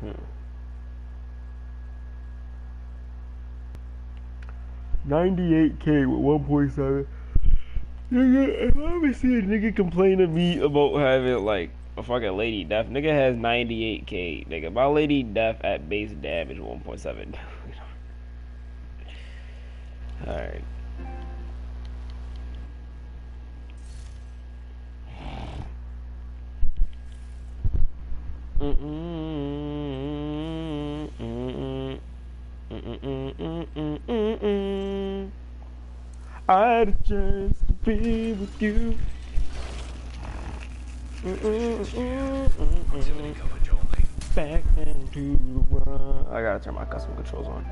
Hmm. 98K with 1.7. Nigga, if I ever see a nigga complain to me about having like a fucking lady death, nigga has 98K. Nigga, my lady death at base damage 1.7. Alright. I had a chance to be with you. Back into the world. I gotta turn my custom controls on.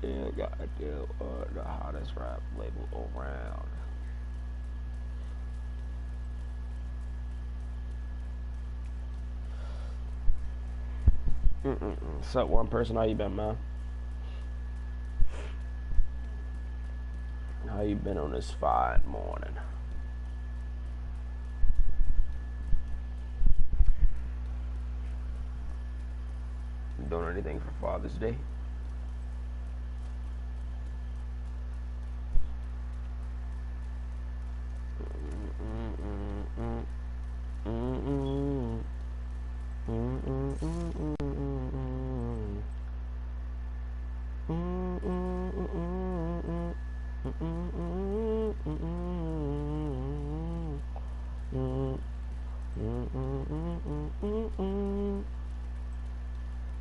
You gotta do the hottest rap label around. What's up, one person? How you been, man? How you been on this fine morning? You doing anything for Father's Day?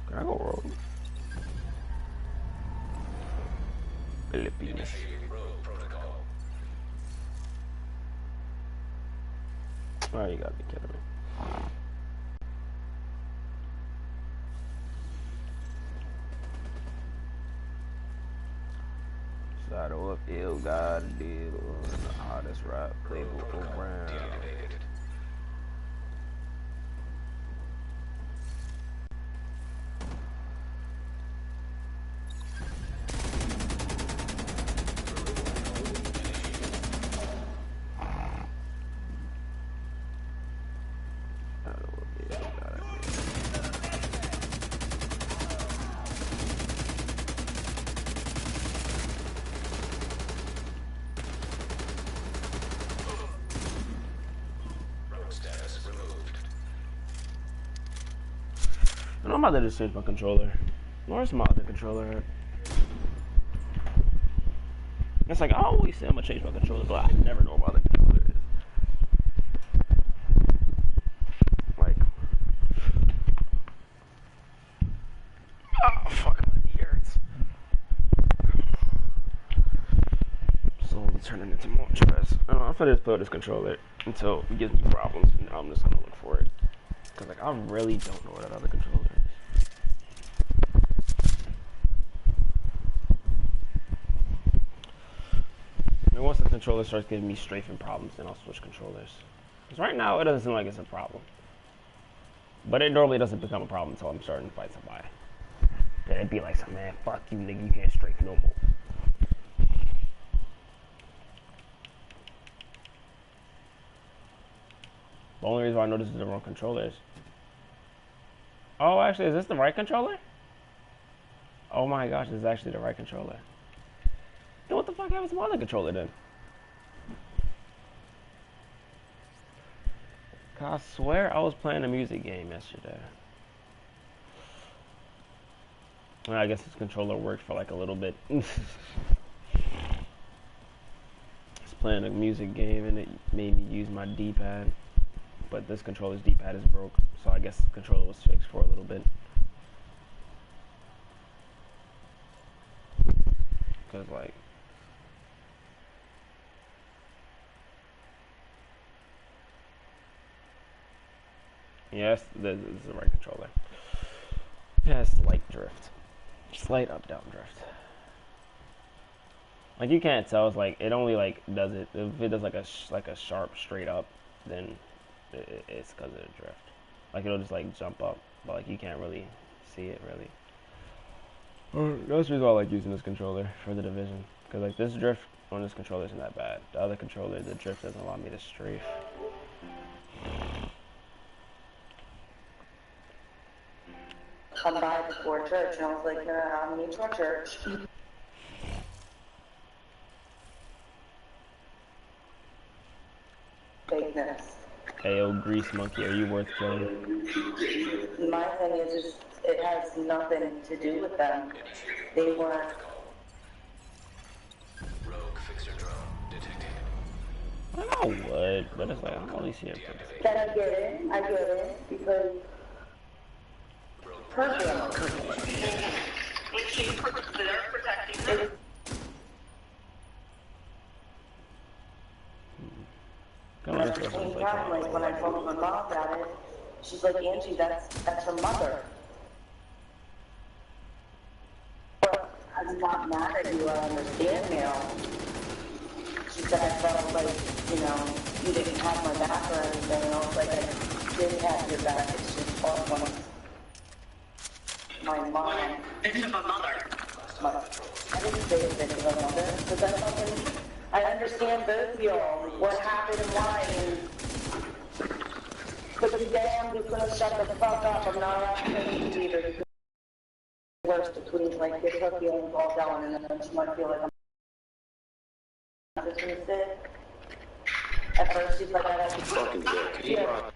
Can I go rogue? Philippines. Oh, you gotta be kidding me. Saddle up, ill God deal on the hottest rap label around. I'm about to just change my controller. Where's my other controller? It's like I always say I'm gonna change my controller, but I never know what my other controller is. Like, oh fuck, my knee hurts. Slowly turning into more stress. I'm gonna just put this controller until it gives me problems, and I'm just gonna look for it. Cause like I really don't know what that other controller is. And once the controller starts giving me strafing problems, then I'll switch controllers. Because right now, it doesn't seem like it's a problem. But it normally doesn't become a problem until I'm starting to fight somebody. Then it'd be like, man, fuck you, nigga, you can't strafe no more. The only reason why I know this is the wrong controller is... Oh, actually, is this the right controller? Oh my gosh, this is actually the right controller. Then what the fuck happens to my other controller then? I swear I was playing a music game yesterday. Well, I guess this controller worked for like a little bit. It's playing a music game and it made me use my D-pad. But this controller's D-pad is broke, so I guess the controller was fixed for a little bit. Because like... Yes, this is the right controller. It has slight drift. Slight up-down drift. Like you can't tell, it's like, it only like does it, if it does like a sharp straight up, then it's because of the drift. Like it'll just like jump up, but like you can't really see it really. That's the reason why I like using this controller for the Division. Cause like this drift on this controller isn't that bad. The other controller, the drift doesn't allow me to strafe. Come by before church, and I was like, I'll meet you at church. Fakeness. Ayo, Grease Monkey, are you worth killing? My thing is it has nothing to do with them. They weren't. Rogue fixer drone detected. I don't know what, but it's like I'm only seeing it. That I get it, because personally, When she's there protecting them. Come on, this person's like, when I told my mom about it, she's like, Angie, that's her mother. But I'm not mad at you, I understand now. She said I felt like, you didn't have my back or anything, and I was like, I did have your back, it's just far when my mom. Bitch of a mother. I didn't say it's bitch of a mother, but that's something. I understand both of y'all, what happened and why, but today I'm just gonna shut the fuck up. I'm not asking you either. Worse between like get her feeling all down and then she might feel like I'm just gonna sit. At first she's like, I like to Fucking dick. yeah.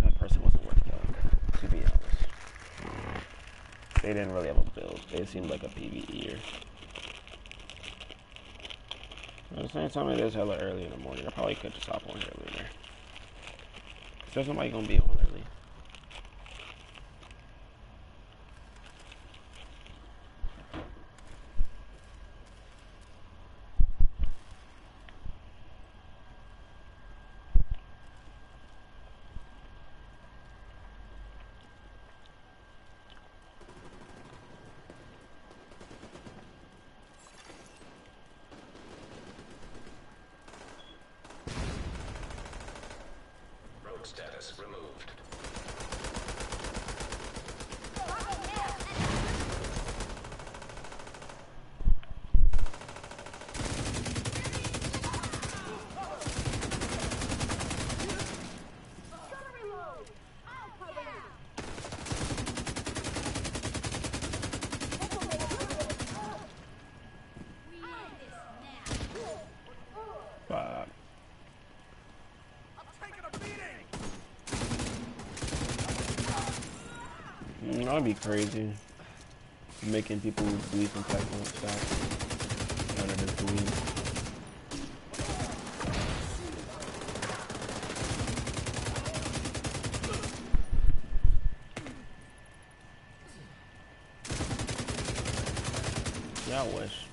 that person wasn't worth killing, to be honest. They didn't really have a build. They seemed like a PvEer. At the same time, it is hella early in the morning. I probably could just hop on here later. Cause there's nobody gonna be on early. Rogue status removed. That'd be crazy. Making people bleed from technical stuff. None of this bleed. Yeah, I wish.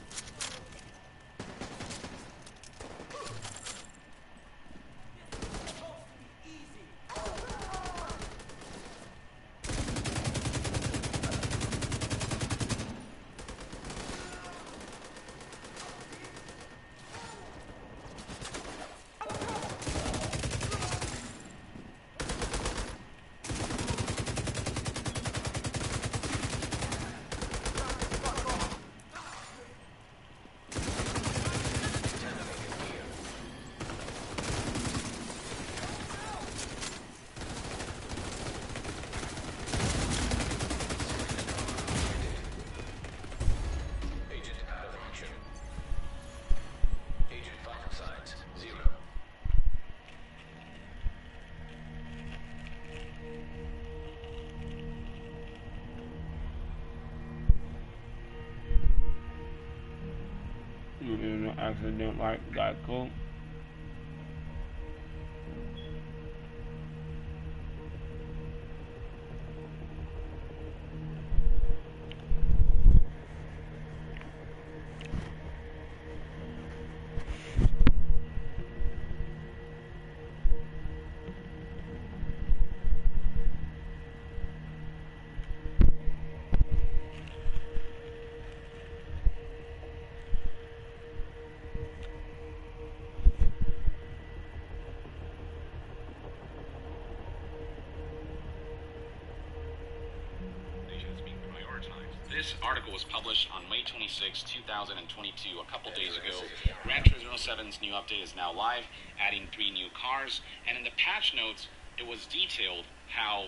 Accident like Geico. This article was published on May 26, 2022, a couple days ago. Gran Turismo 7's new update is now live, adding 3 new cars, and in the patch notes, it was detailed how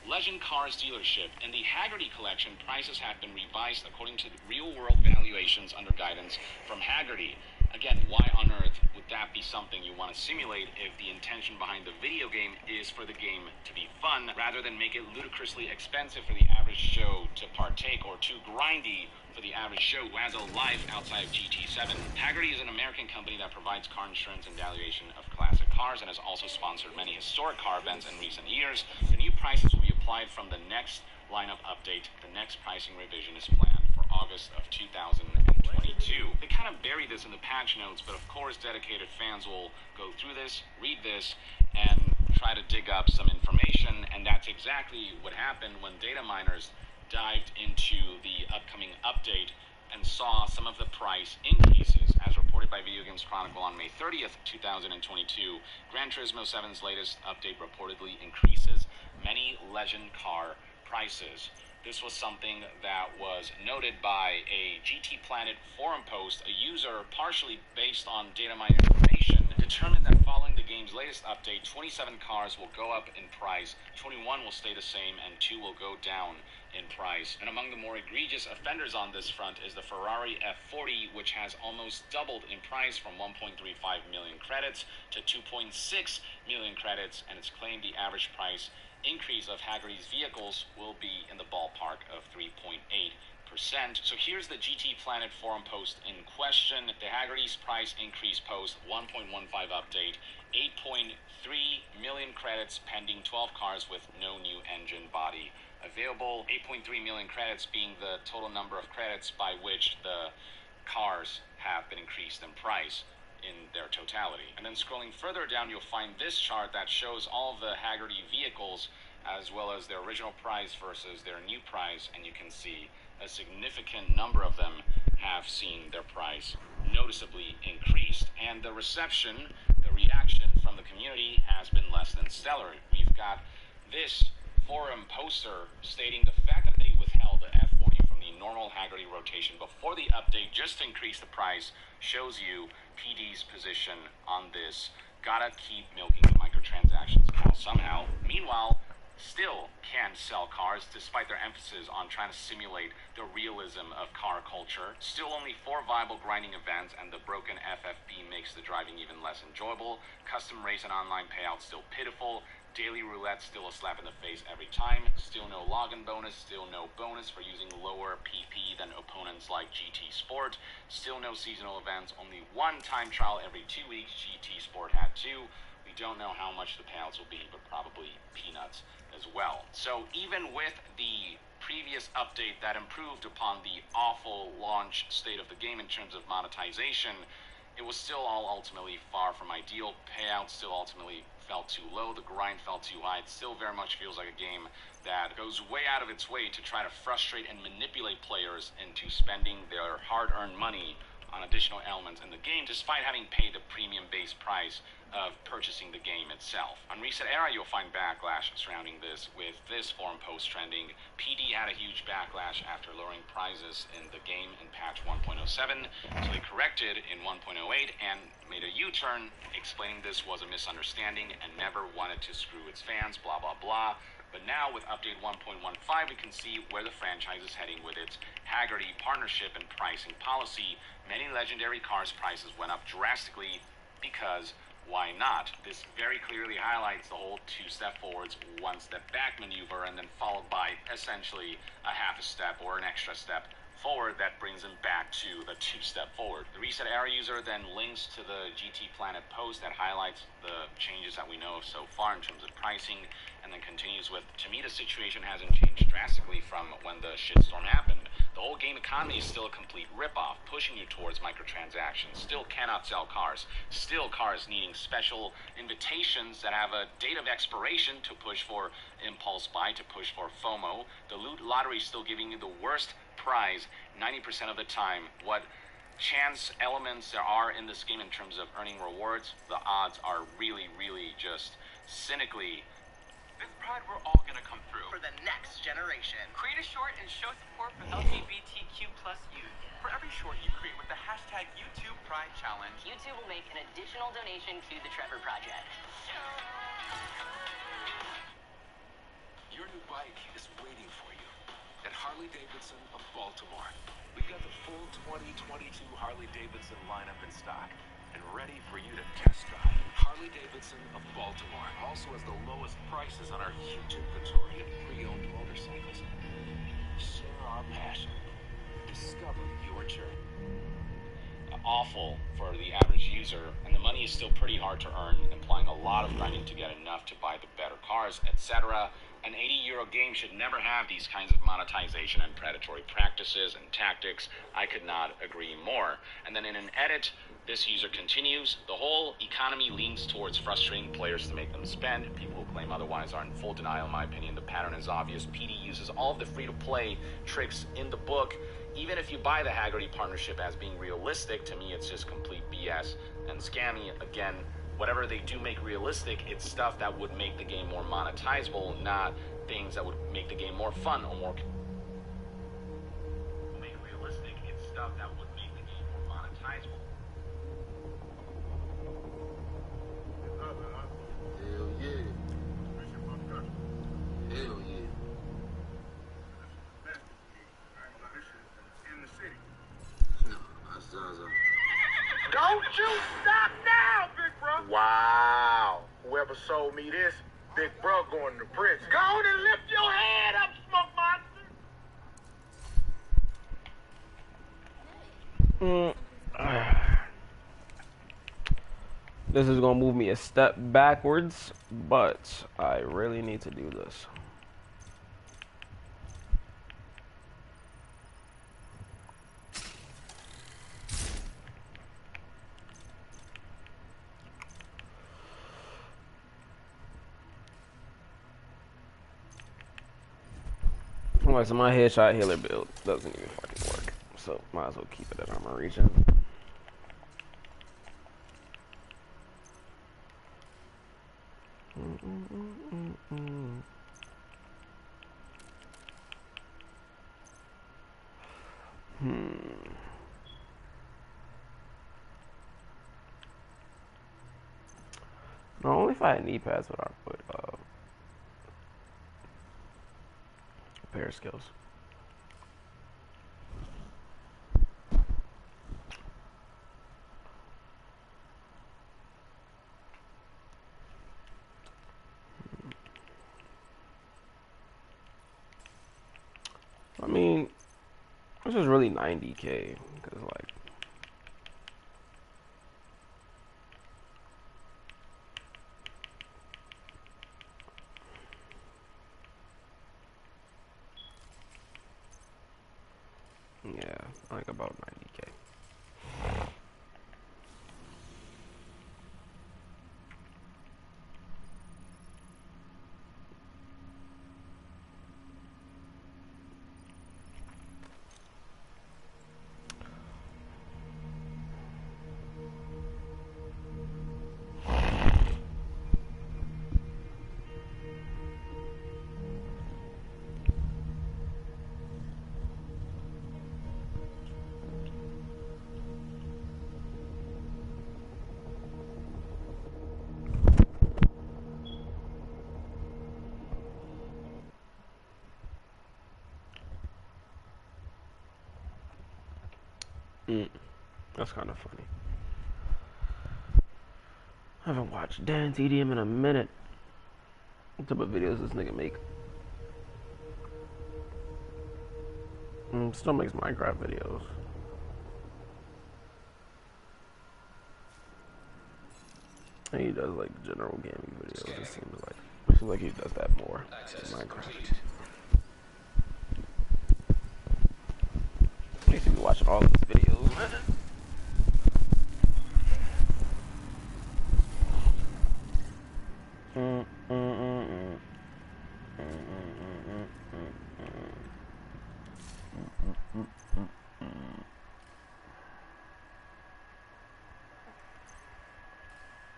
Legend Cars dealership and the Haggerty collection prices have been revised according to the real-world valuations under guidance from Haggerty. Again, why on earth would that be something you want to simulate if the intention behind the video game is for the game to be fun, rather than make it ludicrously expensive for the average Joe to partake, or too grindy for the average Joe who has a life outside of GT7. Haggerty is an American company that provides car insurance and valuation of classic cars and has also sponsored many historic car events in recent years. The new prices will be applied from the next lineup update. The next pricing revision is planned for August of 2022. They kind of bury this in the patch notes, but of course dedicated fans will go through this, read this, and try to dig up some information, and that's exactly what happened when data miners dived into the upcoming update and saw some of the price increases. As reported by Video Games Chronicle on May 30th, 2022, Gran Turismo 7's latest update reportedly increases many Legend car prices. This was something that was noted by a GT Planet forum post. A user, partially based on data mine information, determined that following the game's latest update, 27 cars will go up in price, 21 will stay the same, and 2 will go down in price. And among the more egregious offenders on this front is the Ferrari F40, which has almost doubled in price from 1.35 million credits to 2.6 million credits, and it's claimed the average price increase of Haggerty's vehicles will be in the ballpark of 3.8%. So here's the GT Planet forum post in question. The Haggerty's price increase post 1.15 update, 8.3 million credits pending 12 cars with no new engine body available. 8.3 million credits being the total number of credits by which the cars have been increased in price in their totality. And then scrolling further down, you'll find this chart that shows all of the Haggerty vehicles as well as their original price versus their new price, and you can see a significant number of them have seen their price noticeably increased. And the reception, the reaction from the community has been less than stellar. We've got this forum poster stating the fact that they withheld the F40 from the normal Haggerty rotation before the update just to increase the price shows you PD's position on this. Gotta keep milking the microtransactions cow somehow. Meanwhile, still can't sell cars despite their emphasis on trying to simulate the realism of car culture. Still only 4 viable grinding events, and the broken FFB makes the driving even less enjoyable. Custom race and online payouts still pitiful. Daily roulette still a slap in the face every time. Still no login bonus. Still no bonus for using lower PP than opponents like GT Sport. Still no seasonal events. Only 1 time trial every 2 weeks. GT Sport had 2. We don't know how much the payouts will be, but probably peanuts as well. So even with the previous update that improved upon the awful launch state of the game in terms of monetization, it was still all ultimately far from ideal. Payouts still ultimately felt too low. The grind felt too high. It still very much feels like a game that goes way out of its way to try to frustrate and manipulate players into spending their hard-earned money on additional elements in the game, despite having paid the premium base price of purchasing the game itself. On Reset Era, you'll find backlash surrounding this, with this forum post trending. PD had a huge backlash after lowering prizes in the game in patch 1.07, so they corrected in 1.08 and made a U-turn, explaining this was a misunderstanding and never wanted to screw its fans, blah blah blah. But now with update 1.15, we can see where the franchise is heading with its Haggerty partnership and pricing policy. Many legendary cars' prices went up drastically because why not? This very clearly highlights the whole 2-step forwards, 1-step back maneuver, and then followed by essentially a half a step or an extra step forward that brings them back to the 2-step forward. The Reset Era user then links to the GT Planet post that highlights the changes that we know of so far in terms of pricing, and then continues with, to me the situation hasn't changed drastically from when the shitstorm happened. The whole game economy is still a complete ripoff, pushing you towards microtransactions. Still cannot sell cars. Still cars needing special invitations that have a date of expiration to push for impulse buy, to push for FOMO. The loot lottery is still giving you the worst prize 90% of the time. What chance elements there are in this game in terms of earning rewards, the odds are really, really just cynically This Pride, we're all gonna come through. For the next generation. Create a short and show support for LGBTQ plus youth. For every short you create with the hashtag YouTube Pride Challenge, YouTube will make an additional donation to the Trevor Project. Your new bike is waiting for you at Harley-Davidson of Baltimore. We've got the full 2022 Harley-Davidson lineup in stock and ready for you to test drive. Harley-Davidson of Baltimore also has the lowest prices on our huge inventory of pre-owned motorcycles. Share our passion. Discover your journey. Awful for the average user, and the money is still pretty hard to earn, implying a lot of grinding to get enough to buy the better cars, etc. An 80-euro game should never have these kinds of monetization and predatory practices and tactics. I could not agree more. And then in an edit, this user continues, the whole economy leans towards frustrating players to make them spend. People who claim otherwise are in full denial. In my opinion, the pattern is obvious. PD uses all of the free-to-play tricks in the book. Even if you buy the Haggerty partnership as being realistic, to me it's just complete BS and scammy. Again, whatever they do make realistic, it's stuff that would make the game more monetizable, not things that would make the game more fun or more... Make realistic, it's stuff that would make the game more monetizable. Hell yeah. Hell yeah. Don't you stop now, big bro. Wow. Whoever sold me this, big bro going to prison. Go on and lift your head up, smoke monster. This is gonna move me a step backwards, but I really need to do this. Alright, so my headshot healer build doesn't even fucking work, so might as well keep it at armor region. No, only if I had knee pads would I put repair skills. I mean, this is really 90k because like yeah, like about 90k. That's kind of funny. I haven't watched Dan TDM in a minute. What type of videos does this nigga make? Still makes Minecraft videos. And he does like general gaming videos. It seems like he does that more in Minecraft. I used to be watching all these videos, man.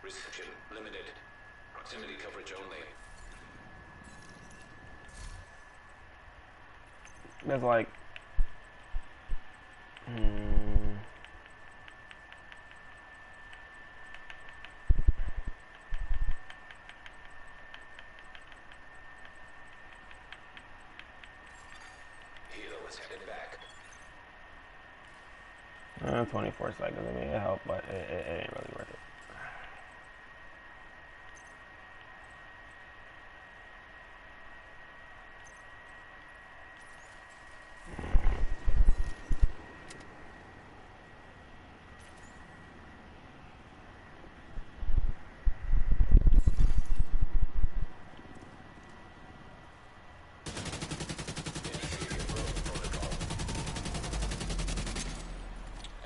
Reception limited. Proximity coverage only. There's like, hmm, Hilo is headed back. 24 seconds. I mean, it helped, but it ain't really worth it.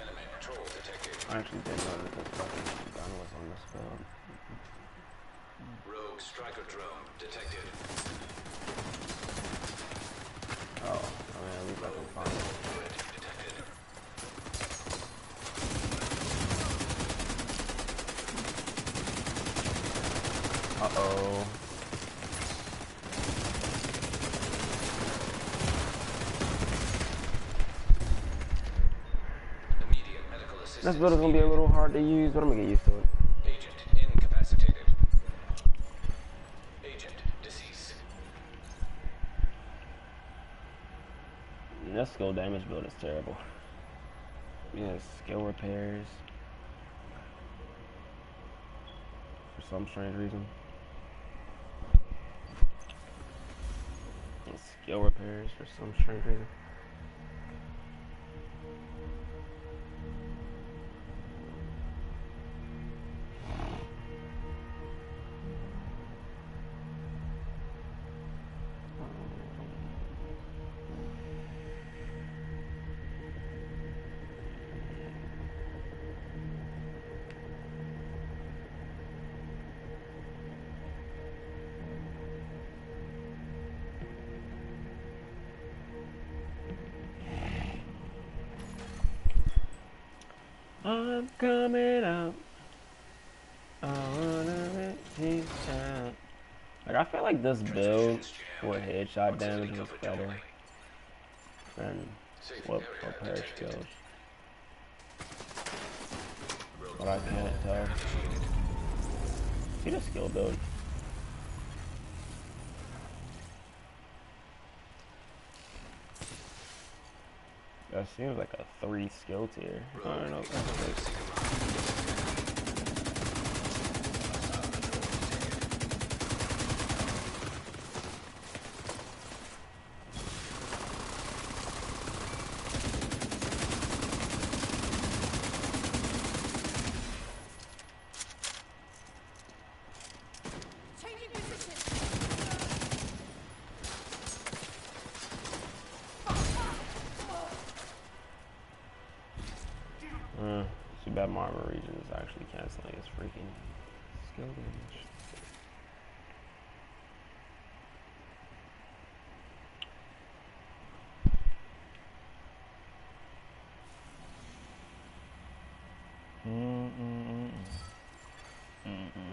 Enemy patrol detected. I actually didn't know that this fucking gun was on this build. Rogue striker drone detected. Oh, I mean, at least I can find it. Threat detected. Uh-oh. Immediate medical assistance. This build is gonna be a little hard to use, but I'm gonna get used to it. Agent incapacitated. Agent deceased. This skill damage build is terrible. Yeah, skill repairs. For some strange reason. And skill repairs for some strange reason. I'm coming up. I wanna make out. Like, I feel like this build for headshot damage was better than what repair skills. But I can't tell. See the skill build. That seems like a 3 skill tier. I don't know if that's good. Too bad my armor region is actually canceling its freaking skill damage.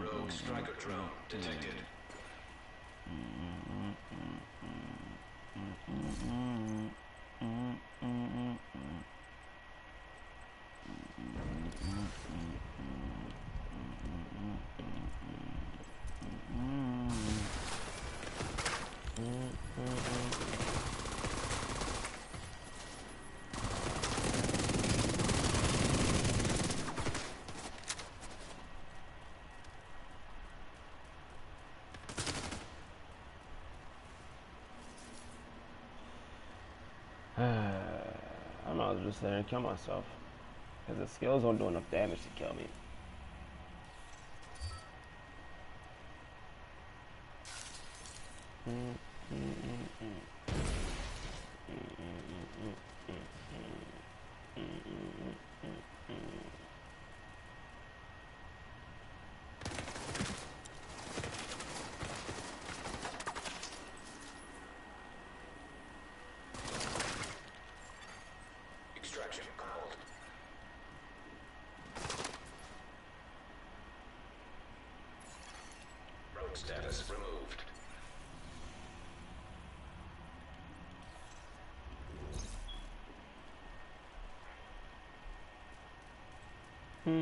Rogue striker drone detected. I might as well just sit there and kill myself. Because the skills don't do enough damage to kill me. Extraction called. Rogue status removed. Dude,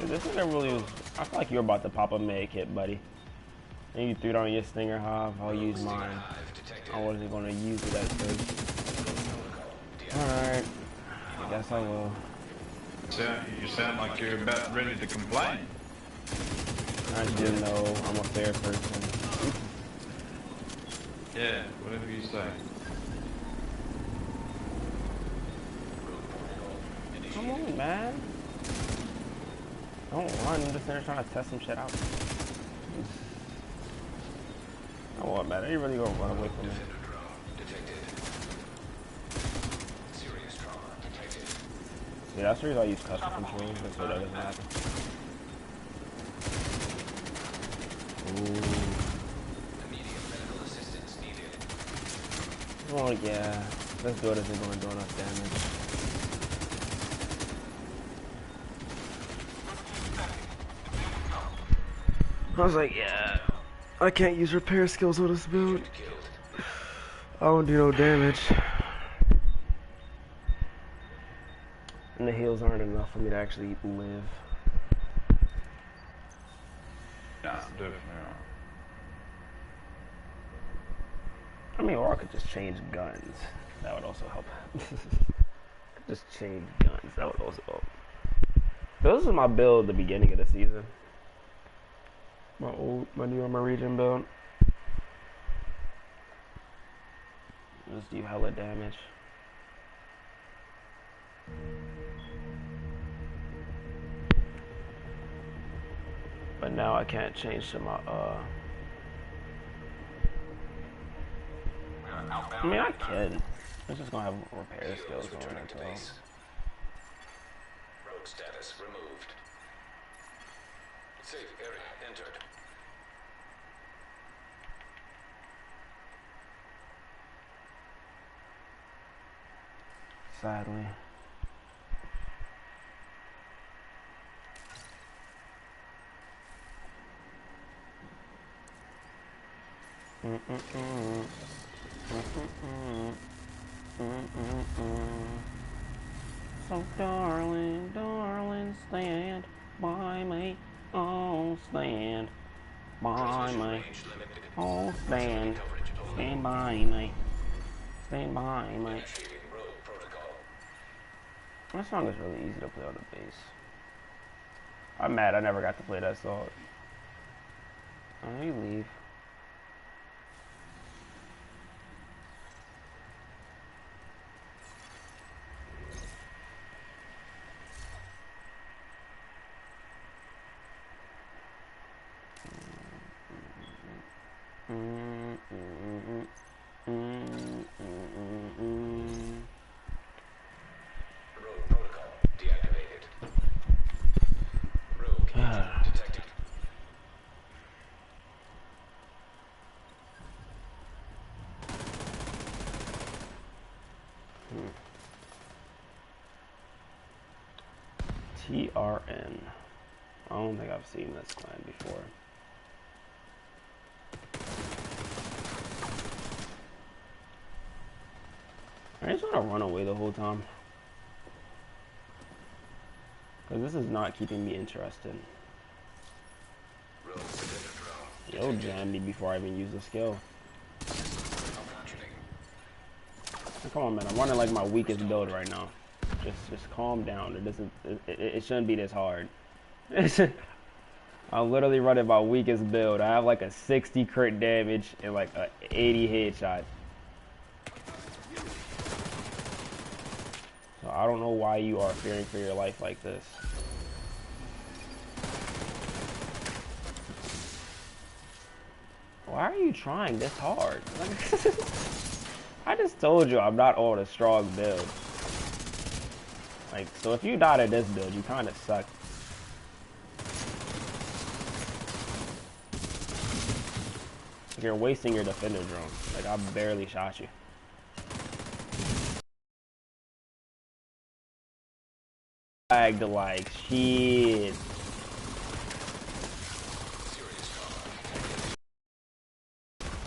this nigga really was. I feel like you're about to pop a med kit, buddy. And you threw it on your stinger hive. I'll use mine. I wasn't gonna use it at first. Alright. I guess I will. You sound like you're about ready to complain. I do know I'm a fair person. Yeah, whatever you say. Come on, man. Don't run. I'm just there trying to test some shit out. Come on, man. You really gonna run away from me? Yeah, that's the reason I use custom controls, so that doesn't happen. Ooh. Oh yeah, this build isn't going to do enough damage. I was like, yeah, I can't use repair skills with this build. I won't do no damage. And the heals aren't enough for me to actually live. Nah, definitely not. I mean, or I could just change guns. That would also help. Just change guns. That would also help. This was my build at the beginning of the season. My new armor region build. Just do hella damage. But now I can't change to my I mean I can. I'm just gonna have repair skills on it though. Rogue status removed. Safe area entered. Sadly. So darling, darling, stand by me. Oh, stand by me. Oh, stand by me. Stand by me. That song is really easy to play on the bass. I'm mad I never got to play that song. Oh, you leave. Rogue protocol deactivated. Rogue agent detected. TRN. I don't think I've seen this clan before. I just want to run away the whole time. Because this is not keeping me interested. Yo, jam me before I even use the skill. Come on, man. I'm running like my weakest build right now. Just calm down. It doesn't. It shouldn't be this hard. I'm literally running my weakest build. I have like a 60 crit damage and like a 80 headshot. So I don't know why you are fearing for your life like this. Why are you trying this hard? I just told you I'm not on a strong build. Like, so if you died at this build, you kind of suck. You're wasting your defender drone. Like, I barely shot you. Lagged like shit.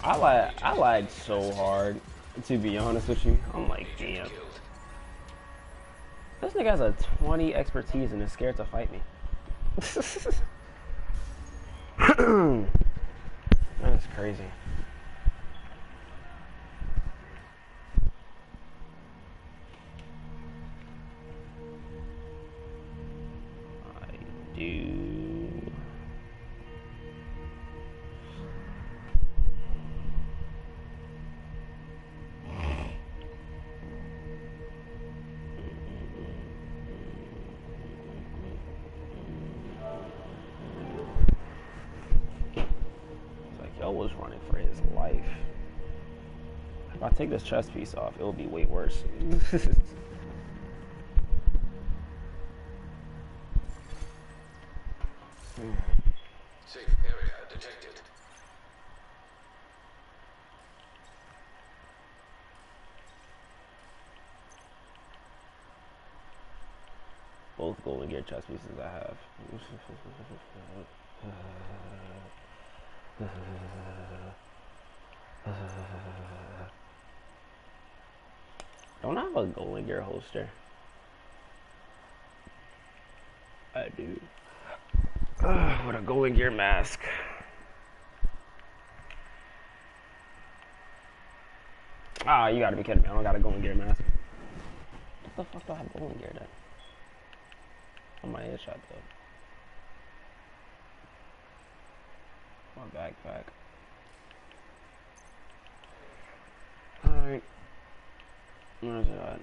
I lagged so hard, to be honest with you. I'm like, damn. This nigga has a 20 expertise and is scared to fight me. That is crazy. I do. Was running for his life. If I take this chest piece off, it'll be way worse. Safe area detected. Both golden gear chest pieces I have. Don't I have a golden gear holster? I do. With a golden gear mask. Ah, you gotta be kidding me. I don't got a golden gear mask. What the fuck do I have golden gear then? On my headshot though. My backpack. Alright. Where's it at?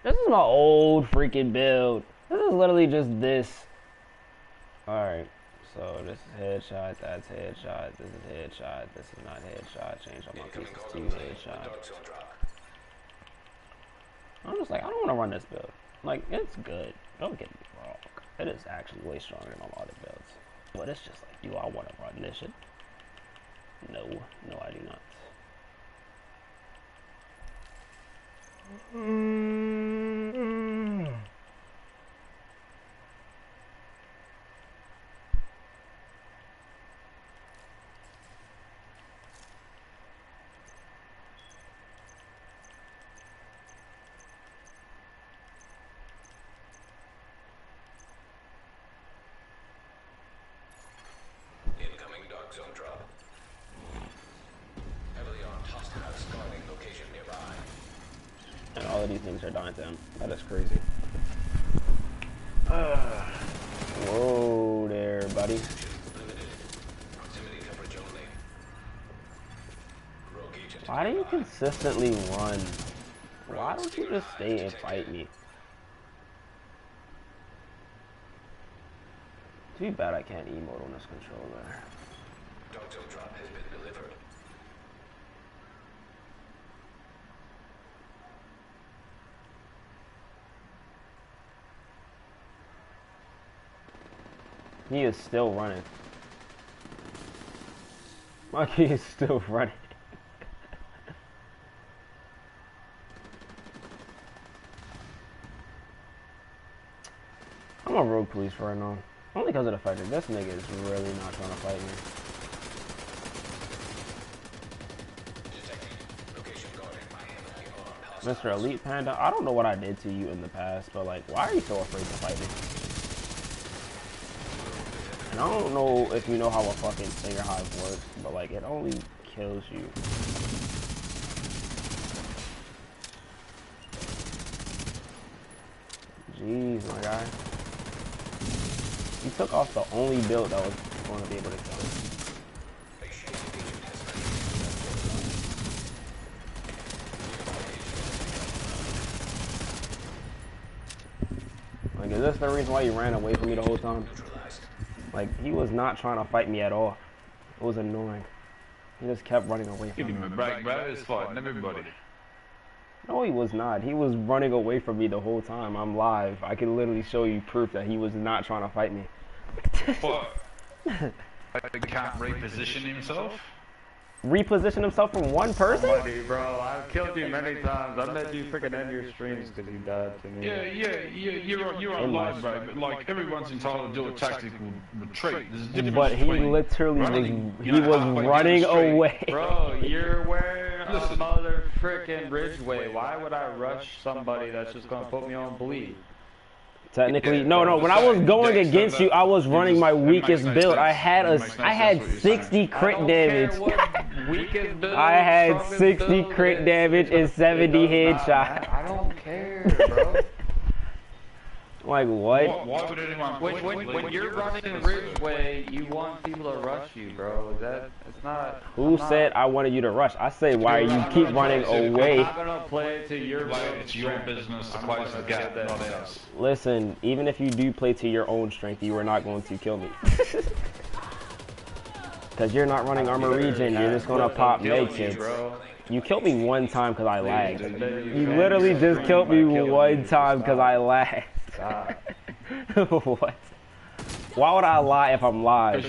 This is my old freaking build. This is literally just this. Alright, so this is headshot, that's headshot, this is headshot, this is not headshot, change all my pieces to headshot. I'm just like, I don't want to run this build. Like, it's good. Don't get me wrong. It is actually way stronger than all other builds. But it's just like, do I want to run this shit? No, no I do not. Incoming dark zone drop. Heavily armed hostiles guarding location nearby. And all of these things are dying down. That is crazy. Whoa there, buddy. Proximity coverage only. Rogue agent. Why do you consistently run? Why don't you just stay and fight me? Too bad I can't emote on this controller. Dark zone drop has been delivered. He is still running. Monkey is still running. I'm a rogue police right now. Only because of the fact that this nigga is really not trying to fight me. Mr. Elite Panda, I don't know what I did to you in the past, but like, why are you so afraid to fight me? And I don't know if you know how a fucking Stinger Hive works, but like, it only kills you. Jeez, my guy. You took off the only build that was going to be able to kill him. Like, is this the reason why you ran away from me the whole time? Like, he was not trying to fight me at all. It was annoying. He just kept running away from me. Give him a break, bro. It's fighting everybody. No, he was not. He was running away from me the whole time. I'm live. I can literally show you proof that he was not trying to fight me. What? He can't reposition himself? Reposition himself from one person? Oh, dude, bro, I've killed you many times. I made you freaking end your streams because you died to me. You're on live, bro. But like, everyone's entitled to do a tactical retreat. There's a difference But he literally was running away. Bro, you're wearing a mother freaking Ridgeway. Why would I rush somebody that's just gonna put me on bleed? Technically, no. When I was going against you, I was running my weakest build. I had 60 crit damage. I had 60 crit damage and 70 headshot. I don't care, bro. Like what? Why would anyone? When you're running Ridgeway, you want people to rush you, bro. It's not. Who said I wanted you to rush? I say, why you keep running away? I'm not gonna play to your It's your business to close the gap, not ours. Listen, even if you do play to your own strength, you are not going to kill me. Because you're not running armor regen, you're just gonna pop naked. You killed me one time because I lagged. You literally just killed me one time because I lagged. What? Why would I lie if I'm live?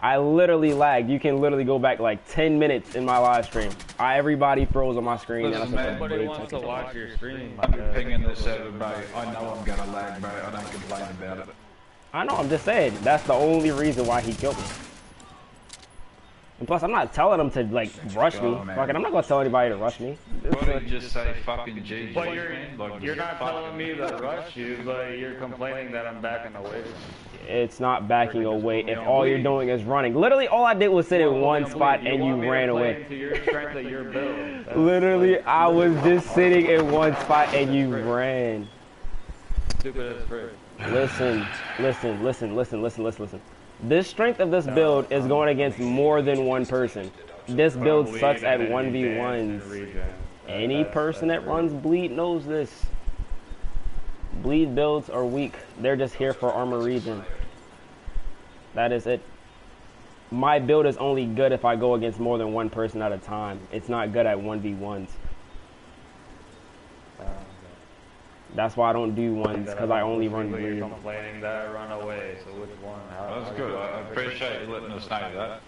I literally lagged. You can literally go back like 10 minutes in my live stream. Everybody froze on my screen. Nobody wants to watch your stream. I'm pinging this over, bro. I know I'm gonna lag, bro. I don't complain about it. I know, I'm just saying. That's the only reason why he killed me. And plus, I'm not telling him to, like, rush me. Fucking, I'm not gonna tell anybody to rush me. Why don't you just say fucking GG? But you're not telling me to rush you, but you're complaining that I'm backing away. It's not backing away if all you're doing is running. Literally, all I did was sit in one spot and you ran away. To your strength of your build. Literally, I was just sitting in one spot and you ran. Stupid as frick. Listen. This strength of this build is going against more than one person. This build sucks at 1v1s. Any person that runs bleed knows this. Bleed builds are weak. They're just here for armor regen. That is it. My build is only good if I go against more than one person at a time. It's not good at 1v1s. That's why I don't do ones, because I only run bleed. You're complaining that I run away, so which one? That's good. I appreciate you letting us know that.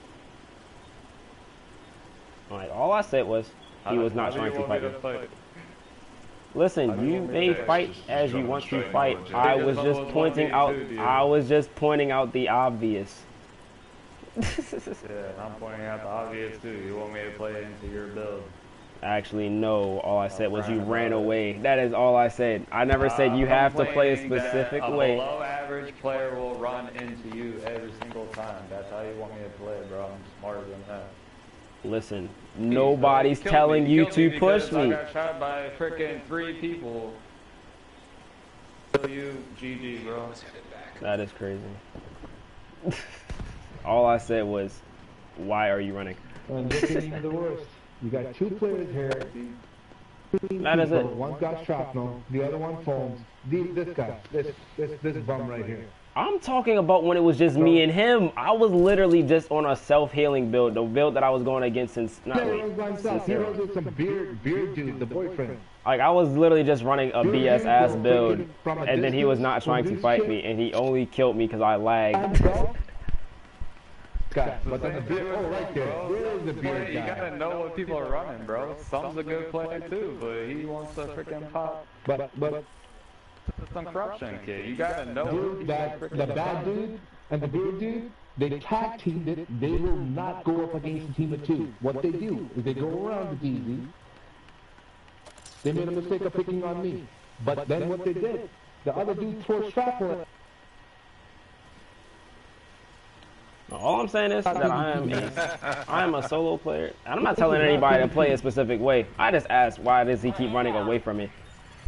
Like, all I said was he was not trying to fight me. Listen, you may fight as you want to fight. I was just pointing out the obvious. Yeah, I'm pointing out the obvious too. You want me to play into your build. Actually, no. All I said was you ran away. That is all I said. I never said you have to play a specific way. A below average player will run into you every single time. That's how you want me to play, bro. I'm smarter than that. Listen, nobody's telling you to push me. I got shot by freaking 3 people. You, GG, bro. That is crazy. All I said was, why are you running? And this isn't even the worst. You got 2 players here. That is it. One got shrapnel, the other one foams. This guy, this bum right here. I'm talking about when it was just me and him. I was literally just on a self-healing build, the build that I was going against since He runs with some beard dude, the boyfriend. Like, I was literally just running a BS ass build, and then he was not trying to fight me, and he only killed me because I lagged. But then the beard, right there. Where's the beard guy? You gotta know what people are running, bro. Some's a good player too, but he wants to freaking pop. But some corruption, kid. You gotta know. Dude, the bad dude and the beard dude, they tag teamed it. They will not go up against a team of 2. What they do is they go around the DZ. They made a mistake of picking on me. But then what they did, the other dude tore shrapnel. All I'm saying is that I am a solo player. I'm not telling anybody to play a specific way. I just asked, why does he keep running away from me?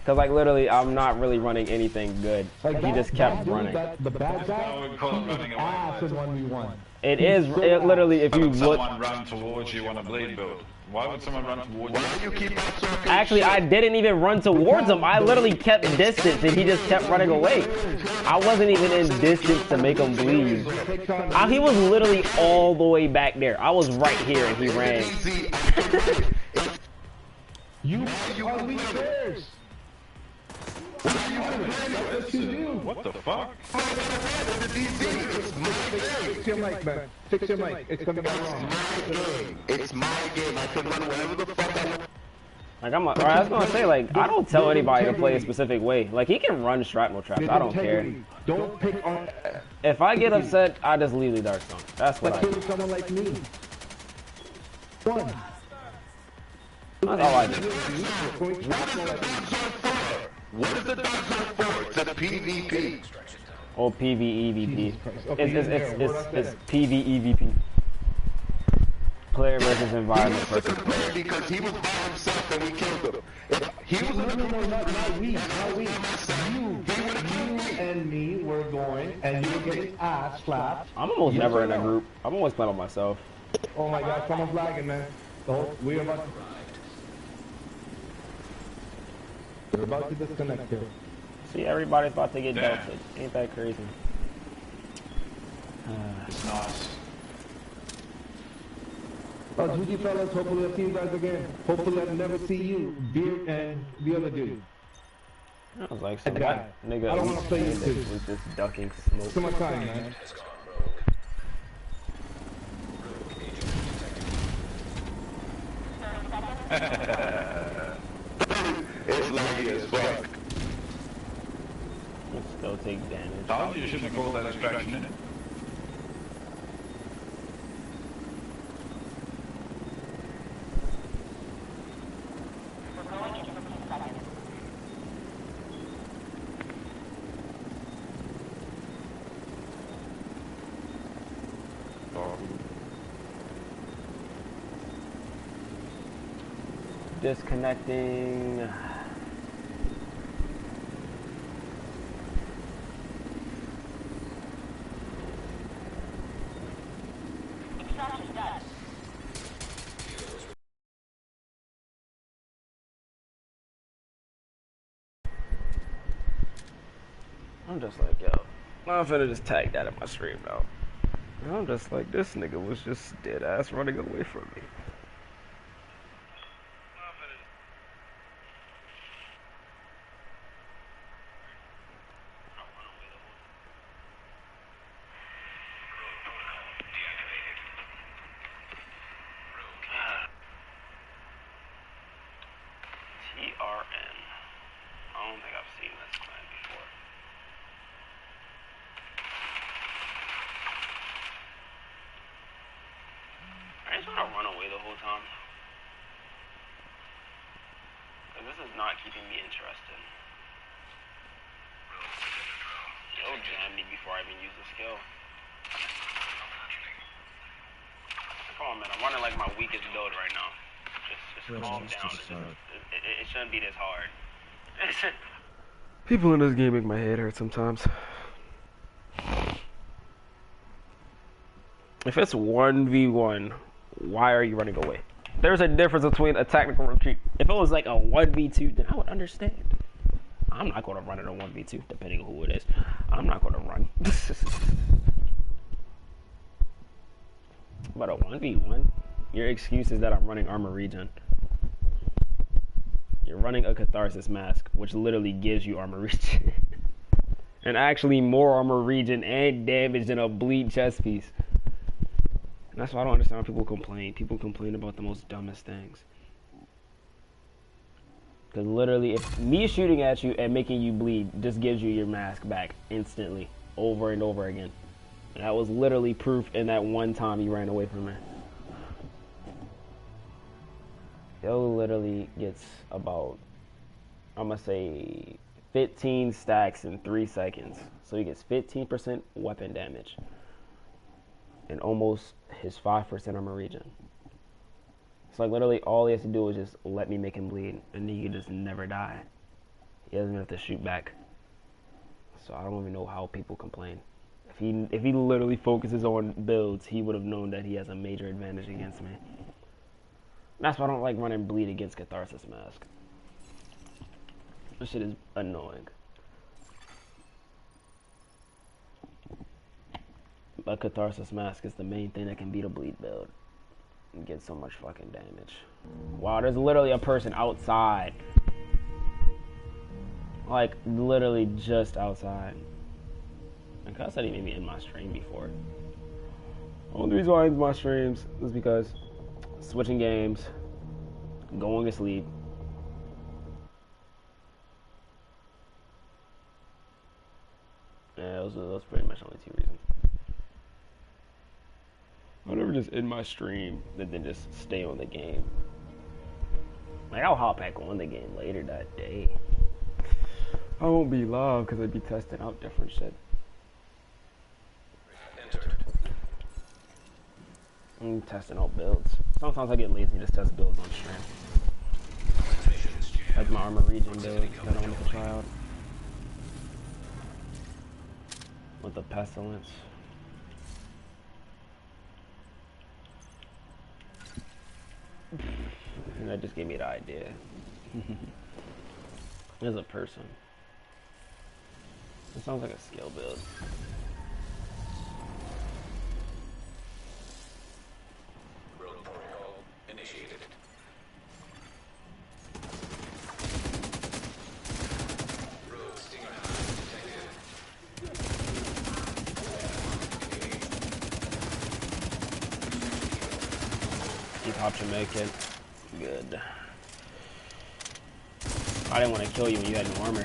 Because, like, literally, I'm not really running anything good. He just kept running. The bad guy, he ass in 1v1. It is, it literally, if you look... Someone run towards you on a blade build. Why would someone run towards you? Actually, I didn't even run towards him. I literally kept distance, and he just kept running away. I wasn't even in distance to make him bleed. He was literally all the way back there. I was right here, and he ran. You are weak bears. What the fuck? Fix your mic, man. Fix your mic. It's coming out wrong. It's my game. I can run wherever the fuck I want. Like, I was gonna say, like, I don't tell anybody to play a specific way. Like, he can run shrapnel traps. I don't care. Don't pick on. If I get upset, I just leave the dark zone. That's what I do. Someone like me. One. That's all I do. What is the dark zone for? It's a PvP. Oh, PvEVP. It's PvEVP. Player versus environment versus player. Because he was by himself and we killed him. He was not we. You and me were going, and you were getting ass slapped. I'm almost never in a group. I'm always playing by myself. Oh my God, someone's lagging, man. We're about to disconnect here. See, everybody's about to get belted. Ain't that crazy? It's nice. Oh, GG fellas, hopefully I'll see you guys again. Hopefully I'll never see you, Beard and the other dude. I was like, some guy. Nigga, I don't want to play this too. was just ducking smoke. Too much time, man. It's laggy as fuck. Still take damage. Told you shouldn't have called that distraction in it. Disconnecting. I'm just like, yo, I'm finna just tag that in my stream now. I'm just like, this nigga was just dead ass running away from me. Keeping me interested. Yo, jam me before I even use the skill. Come on, man. I'm running like my weakest build right now. Just calm down. It shouldn't be this hard. People in this game make my head hurt sometimes. If it's 1v1, why are you running away? There's a difference between a tactical retreat. If it was like a 1v2, then I would understand. I'm not going to run in a 1v2, depending on who it is. I'm not going to run. But a 1v1, your excuse is that I'm running armor regen. You're running a catharsis mask, which literally gives you armor regen. And actually more armor regen and damage than a bleed chest piece. That's why I don't understand why people complain. People complain about the most dumbest things. Because literally, if me shooting at you and making you bleed just gives you your mask back instantly, over and over again. And that was literally proof in that one time you ran away from me. Yo literally gets about I'm gonna say 15 stacks in 3 seconds. So he gets 15% weapon damage and almost his 5% armor regen. So like literally all he has to do is just let me make him bleed, and then he can just never die. He doesn't have to shoot back. So I don't even know how people complain. If he literally focuses on builds, he would have known that he has a major advantage against me. That's why I don't like running bleed against Catharsis Mask. This shit is annoying. But Catharsis Mask is the main thing that can beat a bleed build. And get so much fucking damage. Wow, there's literally a person outside. Like, literally just outside. And I said he made me end my stream before. Only reason why I end my streams is because switching games, going to sleep. Yeah, those pretty much only 2 reasons. I'll never just end my stream and then just stay on the game. Like, I'll hop back on the game later that day. I won't be live because I'd be testing out different shit. I'm testing out builds. Sometimes I get lazy and just test builds on stream. Like my armor regen build that I wanted to try out. With the pestilence. And that just gave me the idea. There's a person. It sounds like a skill build. Road protocol initiated. Road stinger detected. Keep option make it. Good. I didn't want to kill you when you had no armor.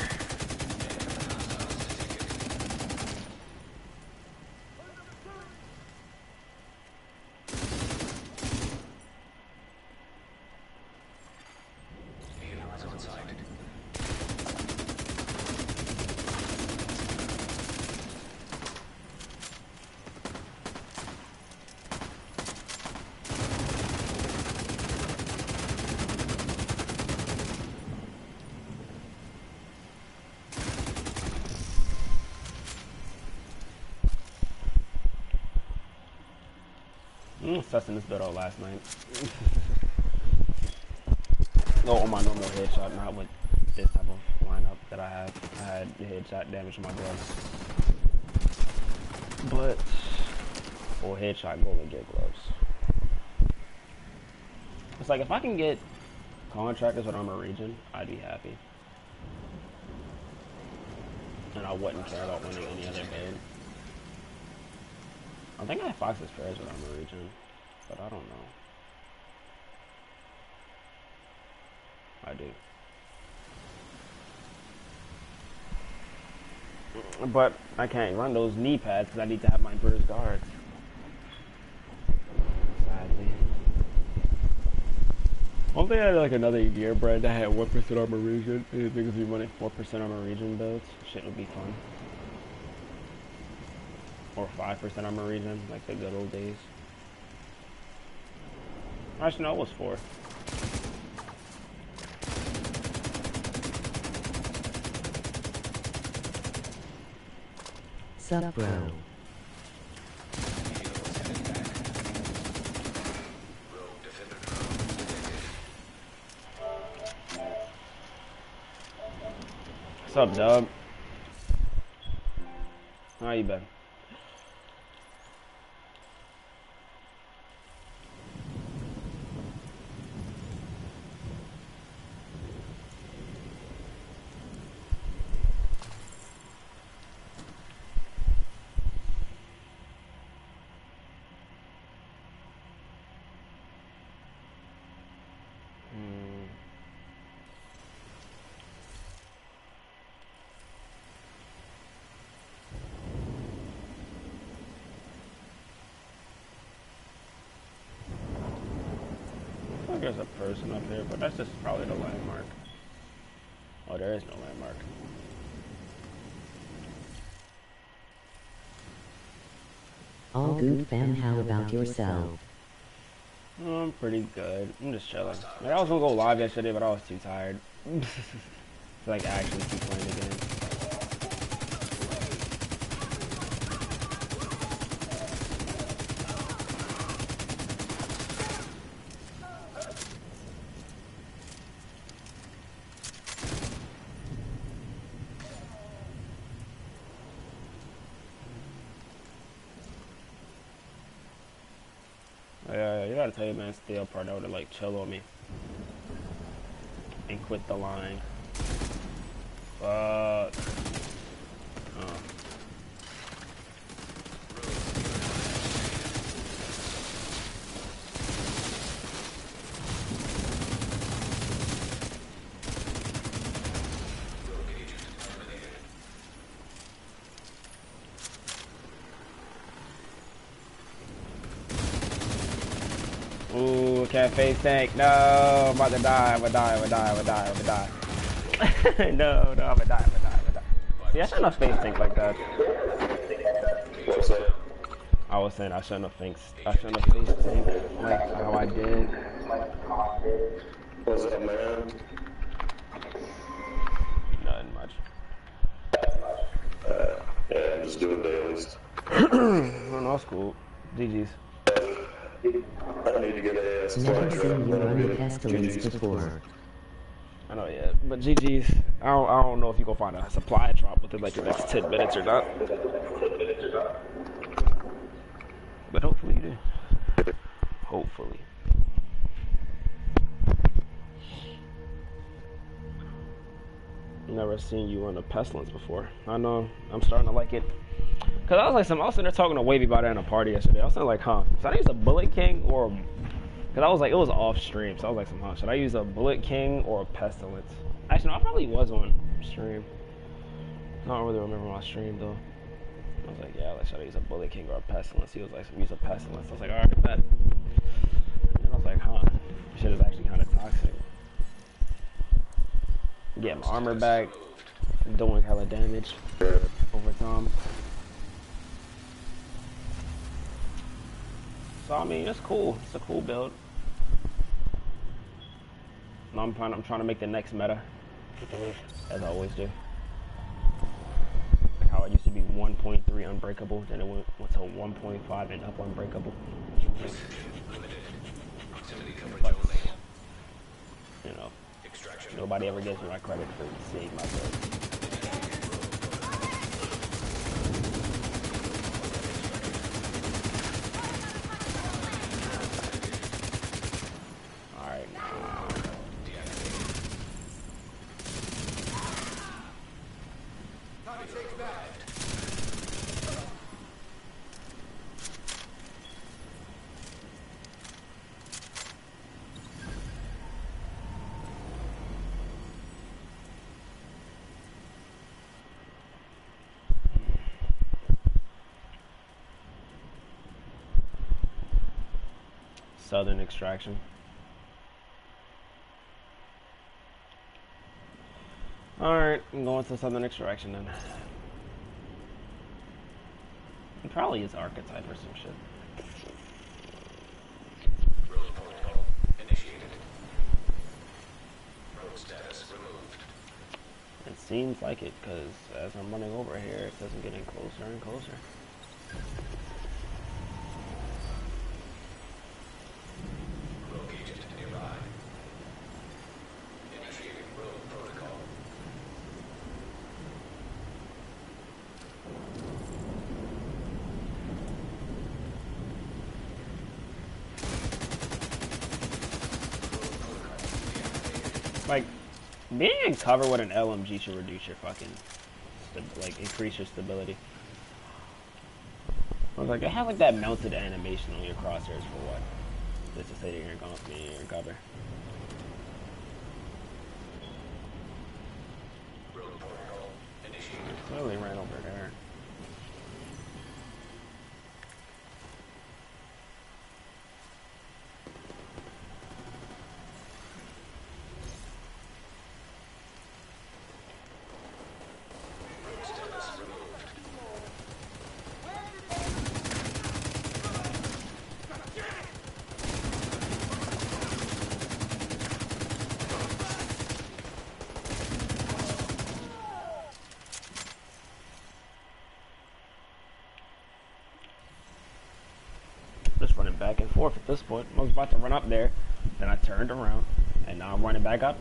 Testing this build out last night. No, on my normal headshot, not with this type of lineup that I have. I had headshot damage on my gloves. But full headshot golden gear gloves. It's like if I can get contractors with armor regen, I'd be happy. And I wouldn't care about winning any other build. I think I have Fox's prayers with armor regen. But I don't know. I do. But I can't run those knee pads because I need to have my bruised guards. Sadly. Hopefully I had like another gear brand that had 1% armor regen. I think if you running 4% armor regen builds, shit would be fun. Or 5% armor regen, like the good old days. Actually, no, it was 4. Sup, bro? What's up, dub? How you been? There's a person up here, but that's just probably the landmark. Oh, there is no landmark. All good, fam. How about yourself? Oh, I'm pretty good. I'm just chilling. Like, I was gonna go live yesterday, but I was too tired. To like actually keep playing the game. You gotta tell your man Steel Parno to like chill on me and quit the line. Fuck. Oh. Ooh, cafe tank. No, I'm about to die. I'm gonna die. I'm gonna die. I'm gonna die. I'm gonna die. No, I'm gonna die. I'm gonna die. I'm gonna die. See, I shouldn't have face tank like that. What's that? I was saying I shouldn't have face tank like how I did. What's up, man? Nothing much. Yeah, just doing dailies. No, that's cool. GG's. I need to get a supply Never drop. seen you run a pestilence before. I know, yeah, but GG's. I don't know if you gonna find a supply drop within like the next 10 minutes or not. But hopefully you do. Hopefully. Never seen you run a pestilence before. I know. I'm starting to like it. Cause I was sitting there talking to Wavy about it in a party yesterday. I was like, huh? Should I use a Bullet King or? Cause I was like, it was off stream, so I was like, huh? Should I use a Bullet King or a Pestilence? Actually, no, I probably was on stream. I don't really remember my stream though. I was like, yeah, like, should I use a Bullet King or a Pestilence? He was like, use a Pestilence. I was like, all right, bet. And I was like, huh? This shit is actually kind of toxic. Get my armor back, doing hella damage over time. So I mean, it's cool. It's a cool build. Now I'm trying to make the next meta, as I always do. Like how it used to be 1.3 unbreakable, then it went to 1.5 and up unbreakable. But, you know, nobody ever gives me my credit for seeing my build. Southern Extraction. Alright, I'm going to Southern Extraction then. It probably is Archetype or some shit. Rogue protocol initiated. Rogue status removed. It seems like it, because as I'm running over here, it doesn't get in closer and closer. Rogue agent nearby. Initiating rogue protocol. Like, being in cover with an LMG should reduce your fucking, like, increase your stability. I was like, it has like that mounted animation on your crosshairs for what? Just to say that you're going to be in cover. Rogue protocol initiated. Clearly ran over there. went back and forth at this point. I was about to run up there, then I turned around, and now I'm running back up.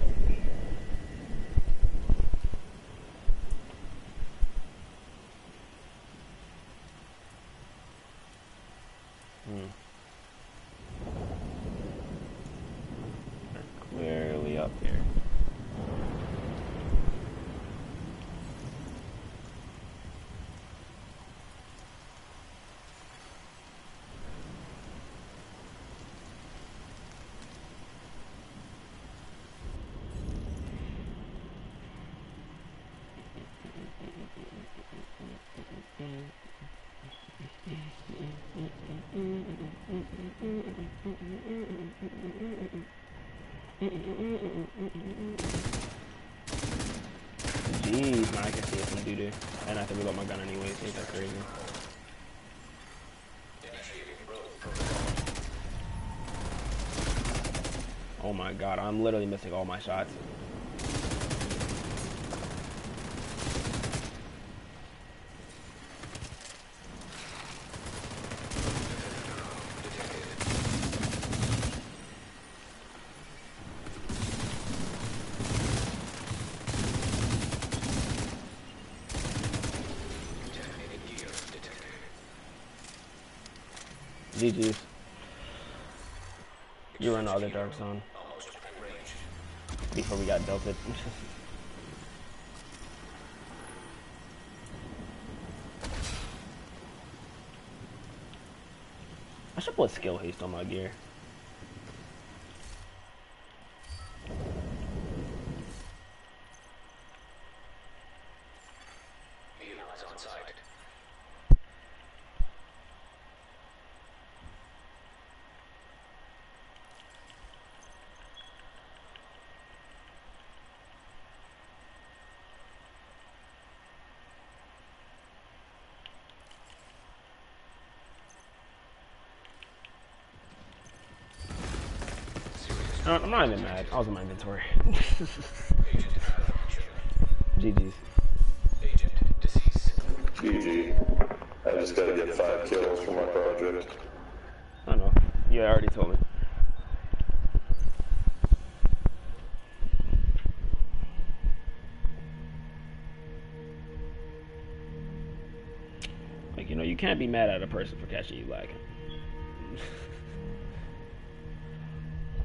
Clearly up here. Jeez, man, I can see some doo-doo. And I have to reload my gun anyways. Ain't that crazy? Oh my god, I'm literally missing all my shots. GG's. You're in the other dark zone. Before we got dealt it. I should put skill haste on my gear. I'm not even mad. I was in my inventory. GG's. GG. I just gotta get 5 kills for my project. I know. You already told me. Like, you know, you can't be mad at a person for catching you lagging.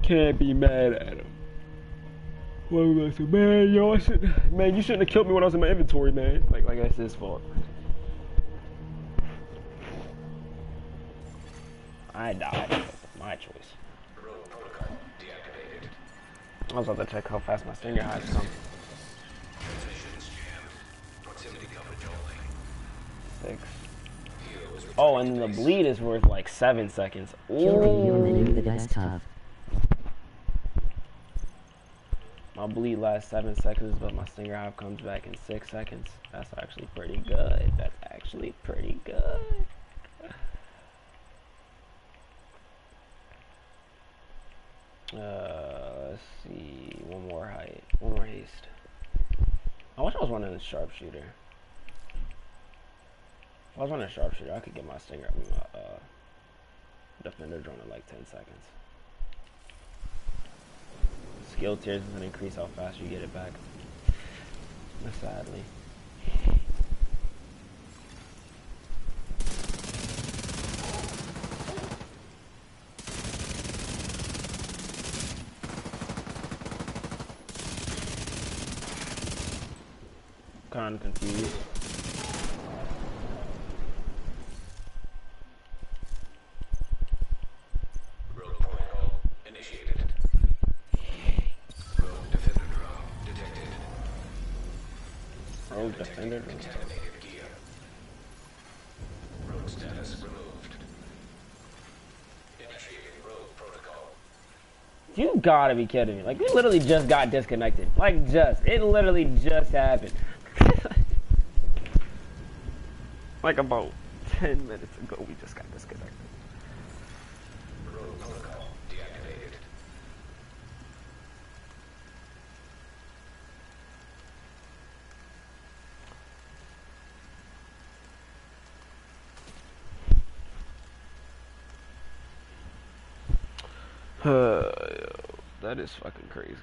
Can't be mad at him. What am I saying? Man, yo, man, you shouldn't have killed me when I was in my inventory, man. Like that's his fault. I died. My choice. I was about to check how fast my stinger hives come. 6. Oh, and the bleed is worth like 7 seconds. Kill your menu the desktop. My bleed lasts 7 seconds, but my stinger hive comes back in 6 seconds. That's actually pretty good. That's actually pretty good. Let's see. One more haste. I wish I was running a sharpshooter. If I was running a sharpshooter, I could get my stinger, my defender drone in like 10 seconds. Skill tiers doesn't increase how fast you get it back. Sadly. Kind of confused. Rogue defender drone. Rogue status removed. Initiating rogue protocol. You gotta be kidding me. Like, we literally just got disconnected. Like, just. It literally just happened. Like, about 10 minutes ago, we just got disconnected. Rogue protocol deactivated. That is fucking crazy.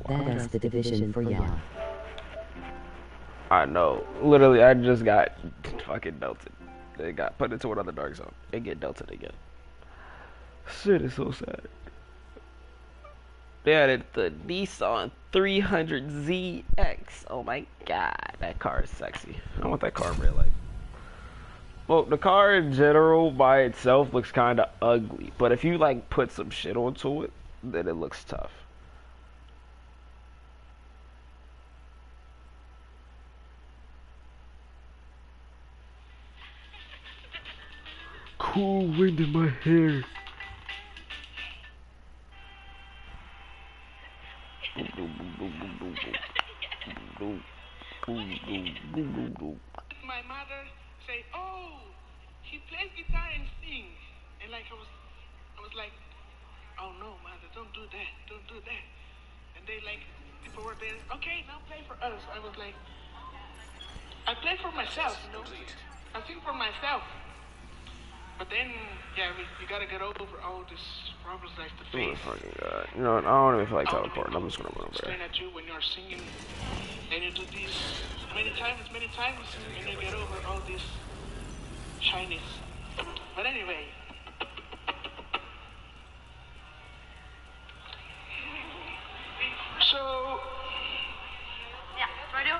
That's the division for y'all. I know. Literally, I just got fucking belted. They got put into another dark zone. They get belted again. Shit is so sad. They added the Nissan 300ZX. Oh my god, that car is sexy. I want that car in real life. Well, the car in general by itself looks kind of ugly, but if you like put some shit onto it, then it looks tough. Cool wind in my hair. My mother say, "Oh, he plays guitar and sing," and like I was like, "Oh no, mother, don't do that, don't do that." And they like, people were there, "Okay, now play for us." I was like, I play for myself, you know, I sing for myself. But then, yeah, you gotta get over all these problems like the face. Oh fucking god. You know what? I don't even feel like teleporting. I'm just gonna run over there. Explain at you when you're singing, and you do this many times, and you get over all this shyness. But anyway. So, yeah, radio.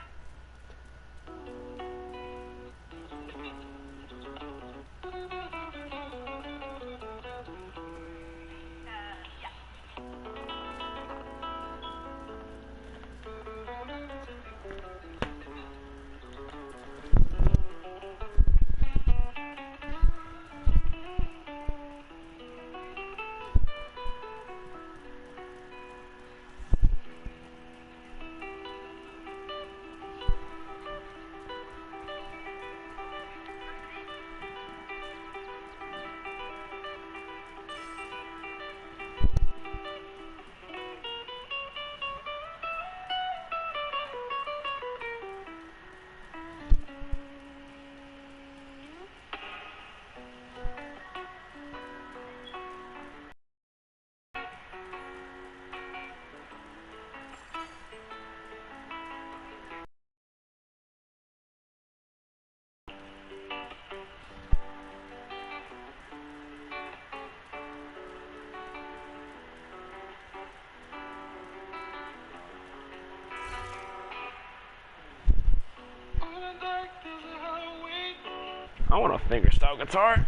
I want a fingerstyle guitar.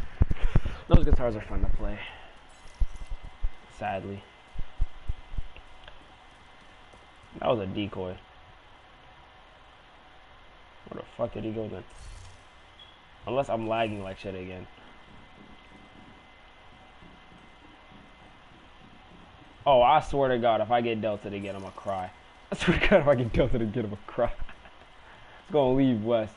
Those guitars are fun to play. Sadly. That was a decoy. Where the fuck did he go then? Unless I'm lagging like shit again. Oh, I swear to God, if I get delted again, I'm gonna cry. I swear to God, if I get delted again, I'm gonna cry. It's gonna leave West.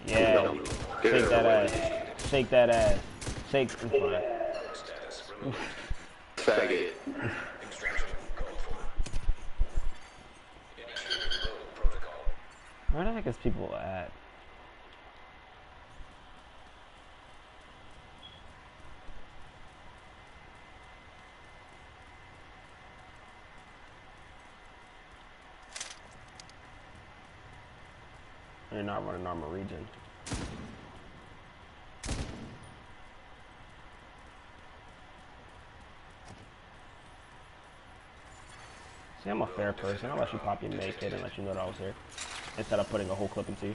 Yeah. Shake that ass. Shake that ass. Shake the fine. Faggot. Where the heck is people at? You're not running armor region. See, I'm a fair person. I'll let you pop your naked and let you know that I was here. Instead of putting a whole clip into you.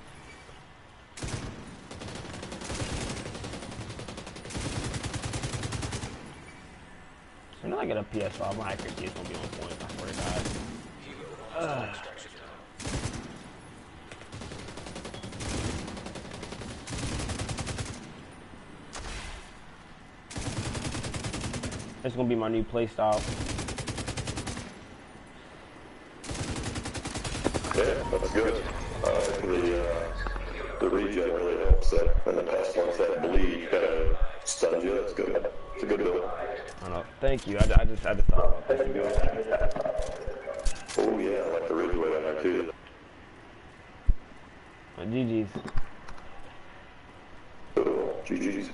When I get a PS5, my accuracy is gonna be on point. I swear to God. It's gonna be my new playstyle. Yeah, that's good. The regen really helps that. In the past ones, that bleed kind of stuns you. That's good. It's a good build. I don't know. Thank you. I just thought about that. Oh yeah, I like the Ridgeway on there too. GG's. Oh, GG's.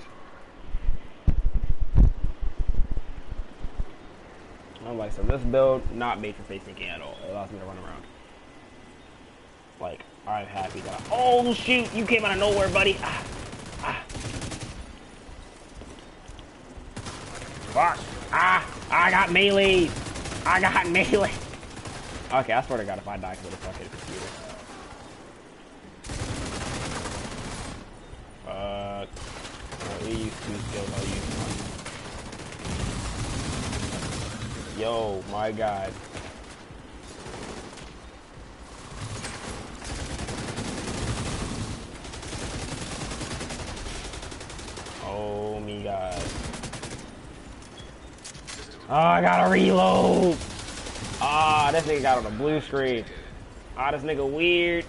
I'm like, so this build, not made for face thinking at all. It allows me to run around. Like, I'm happy that oh shoot, you came out of nowhere, buddy. Fuck. I got melee. I got melee. Okay, I swear to God, if I die because of the fucking computer. Fuck. He used 2 skills, I'll use 1. Yo, my God. Oh my God. Oh, I gotta reload. Ah, this nigga got on the blue screen. Ah, this nigga weird.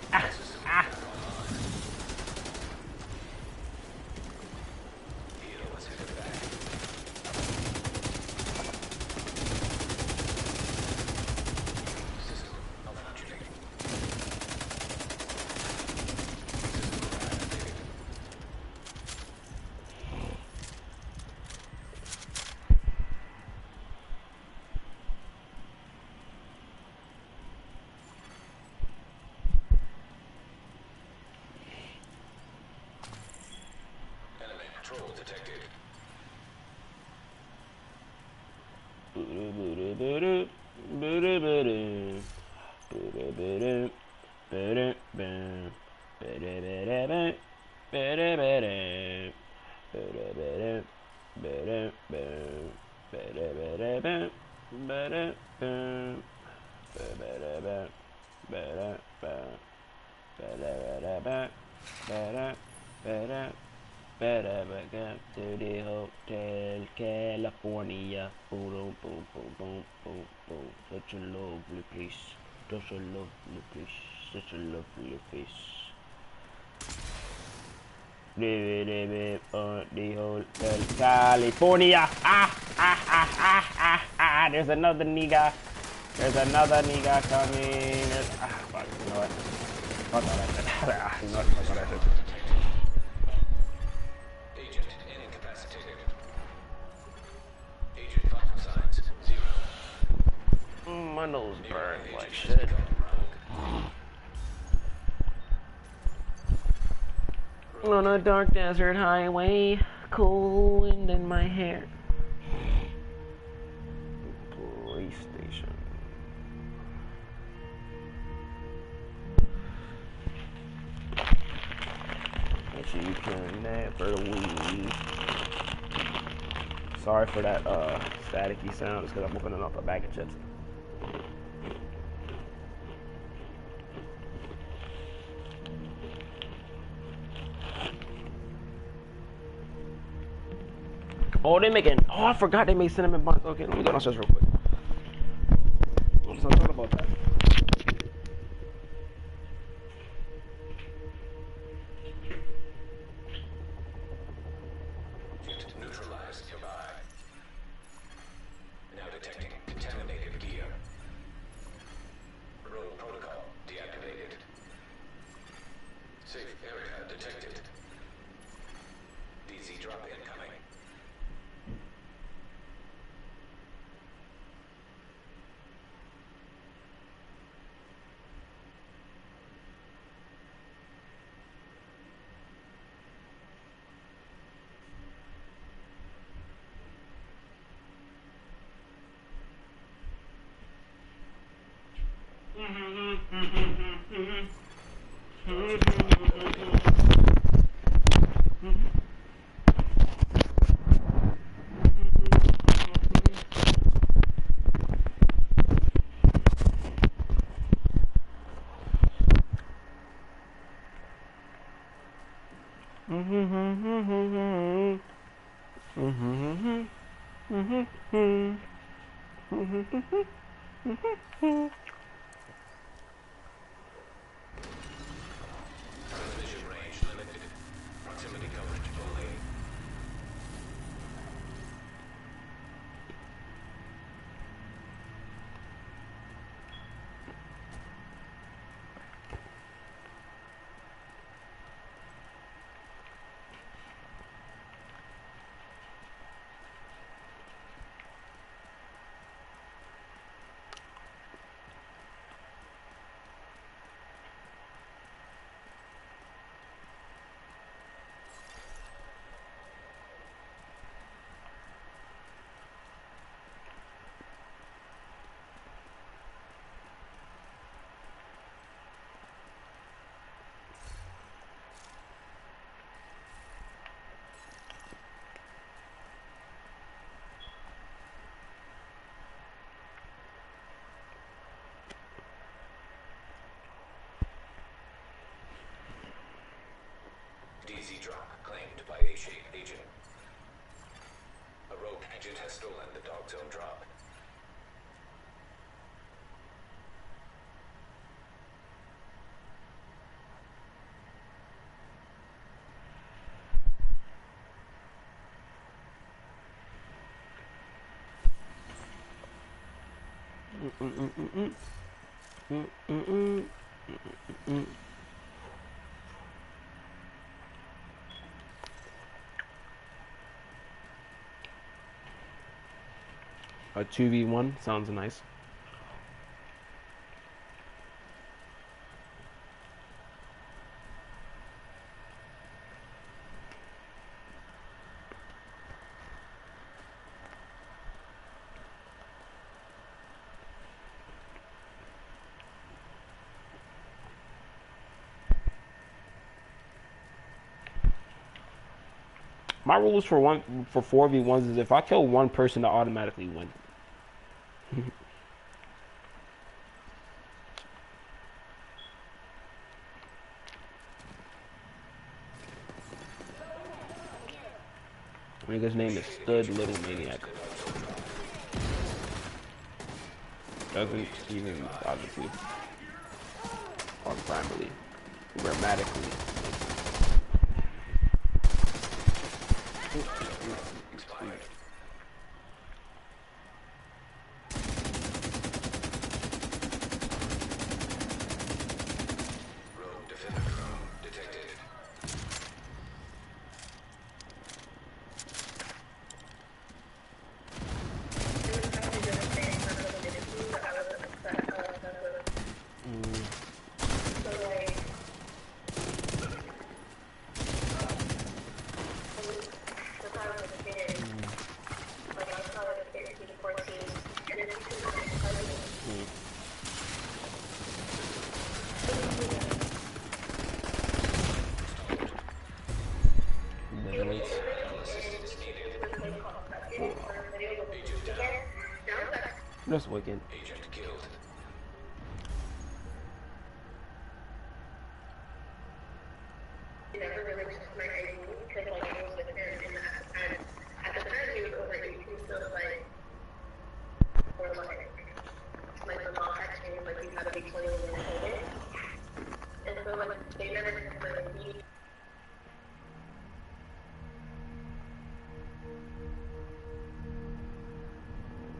To the Hotel California. Boom, boom, boom, boom, boom, boom. Such a lovely place. Such a lovely place. Such a lovely place. The Hotel California. There's another nigga. There's another nigga coming. Fuck, you know what? Fuck all that shit. You know what? Fuck all that shit. My nose burns like shit. On a dark desert highway, cool wind in my hair. Police station. Make sure you can never leave. Sorry for that staticky sound, it's because I'm opening up a bag of chips. Oh, they making. Oh, I forgot they made cinnamon buns. Okay, let me go downstairs real quick. I'm talking about that. Neutralized nearby. Now detecting contaminated gear. Road protocol deactivated. Safe area detected. DZ drop incoming. Transmission range limited. Proximity coverage only. DZ drop claimed by A-Shape agent. A rogue agent has stolen the Dog Zone drop. A 2v1 sounds nice. My rules for 4v1s is if I kill one person, I automatically win. Nigga's name is Stud Little Maniac. Doesn't even obviously or primarily, grammatically. Expired. Rogue defender drone detected. That's wicked. Agent killed.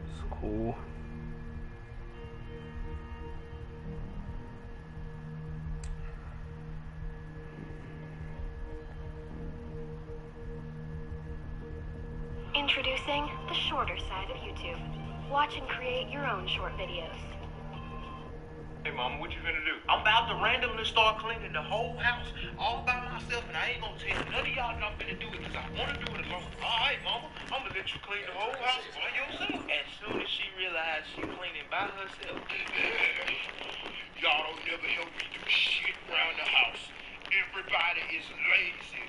It's cool. Introducing the shorter side of YouTube. Watch and create your own short videos. Hey, mama, what you finna do? I'm about to randomly start cleaning the whole house all by myself, and I ain't gonna tell none of y'all that I'm finna do it because I wanna do it alone. All right, mama, I'm gonna let you clean the whole house by yourself. As soon as she realized she cleaning by herself, y'all don't never help me do shit around the house. Everybody is lazy.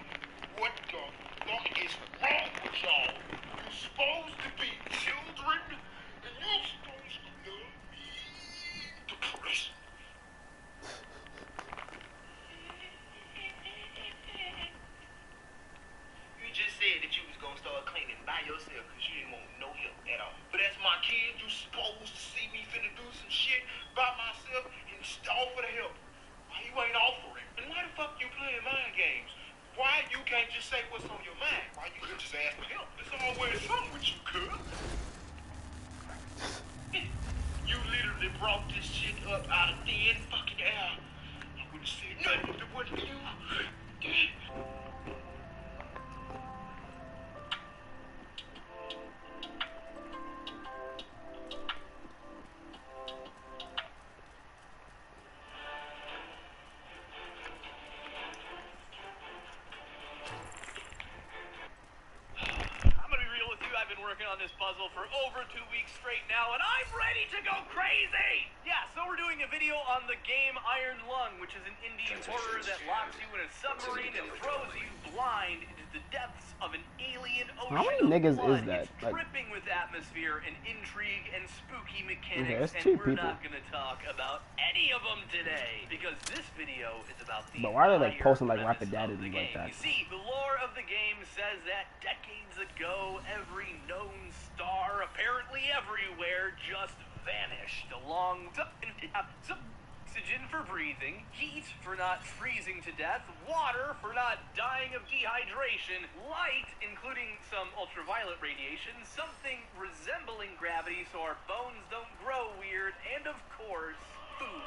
What the fuck is wrong with y'all? You're supposed to be children, and you're supposed to love me. Depressed. by yourself because you didn't want no help at all. But as my kid, you supposed to see me finna do some shit by myself and offer to help. Why you ain't offering? And why the fuck you playing mind games? Why you can't just say what's on your mind? Why you couldn't just ask for help? There's always something with you, cuz. You literally brought this shit up out of thin fucking air. I wouldn't say nothing if it wasn't for you. I'm gonna be real with you. I've been working on this puzzle for over 2 weeks straight now, and I'm ready to go crazy! Yeah, so we're doing a video on the game Iron Lung, which is an indie horror that locks you in a submarine and throws you blind into the depths of an alien ocean. How many niggas of blood. is that? It's Like, dripping with atmosphere and intrigue and spooky okay, mechanics, that's 2 and we're people. not gonna talk about any of them today, because this video is about the But why are they like entire posting like premise rapid of data the like game. that? You see, the lore of the game says that decades ago, every known star, apparently everywhere, just vanished along oxygen for breathing, heat for not freezing to death, water for not dying of dehydration, light, including some ultraviolet radiation, something resembling gravity so our bones don't grow weird, and of course, food.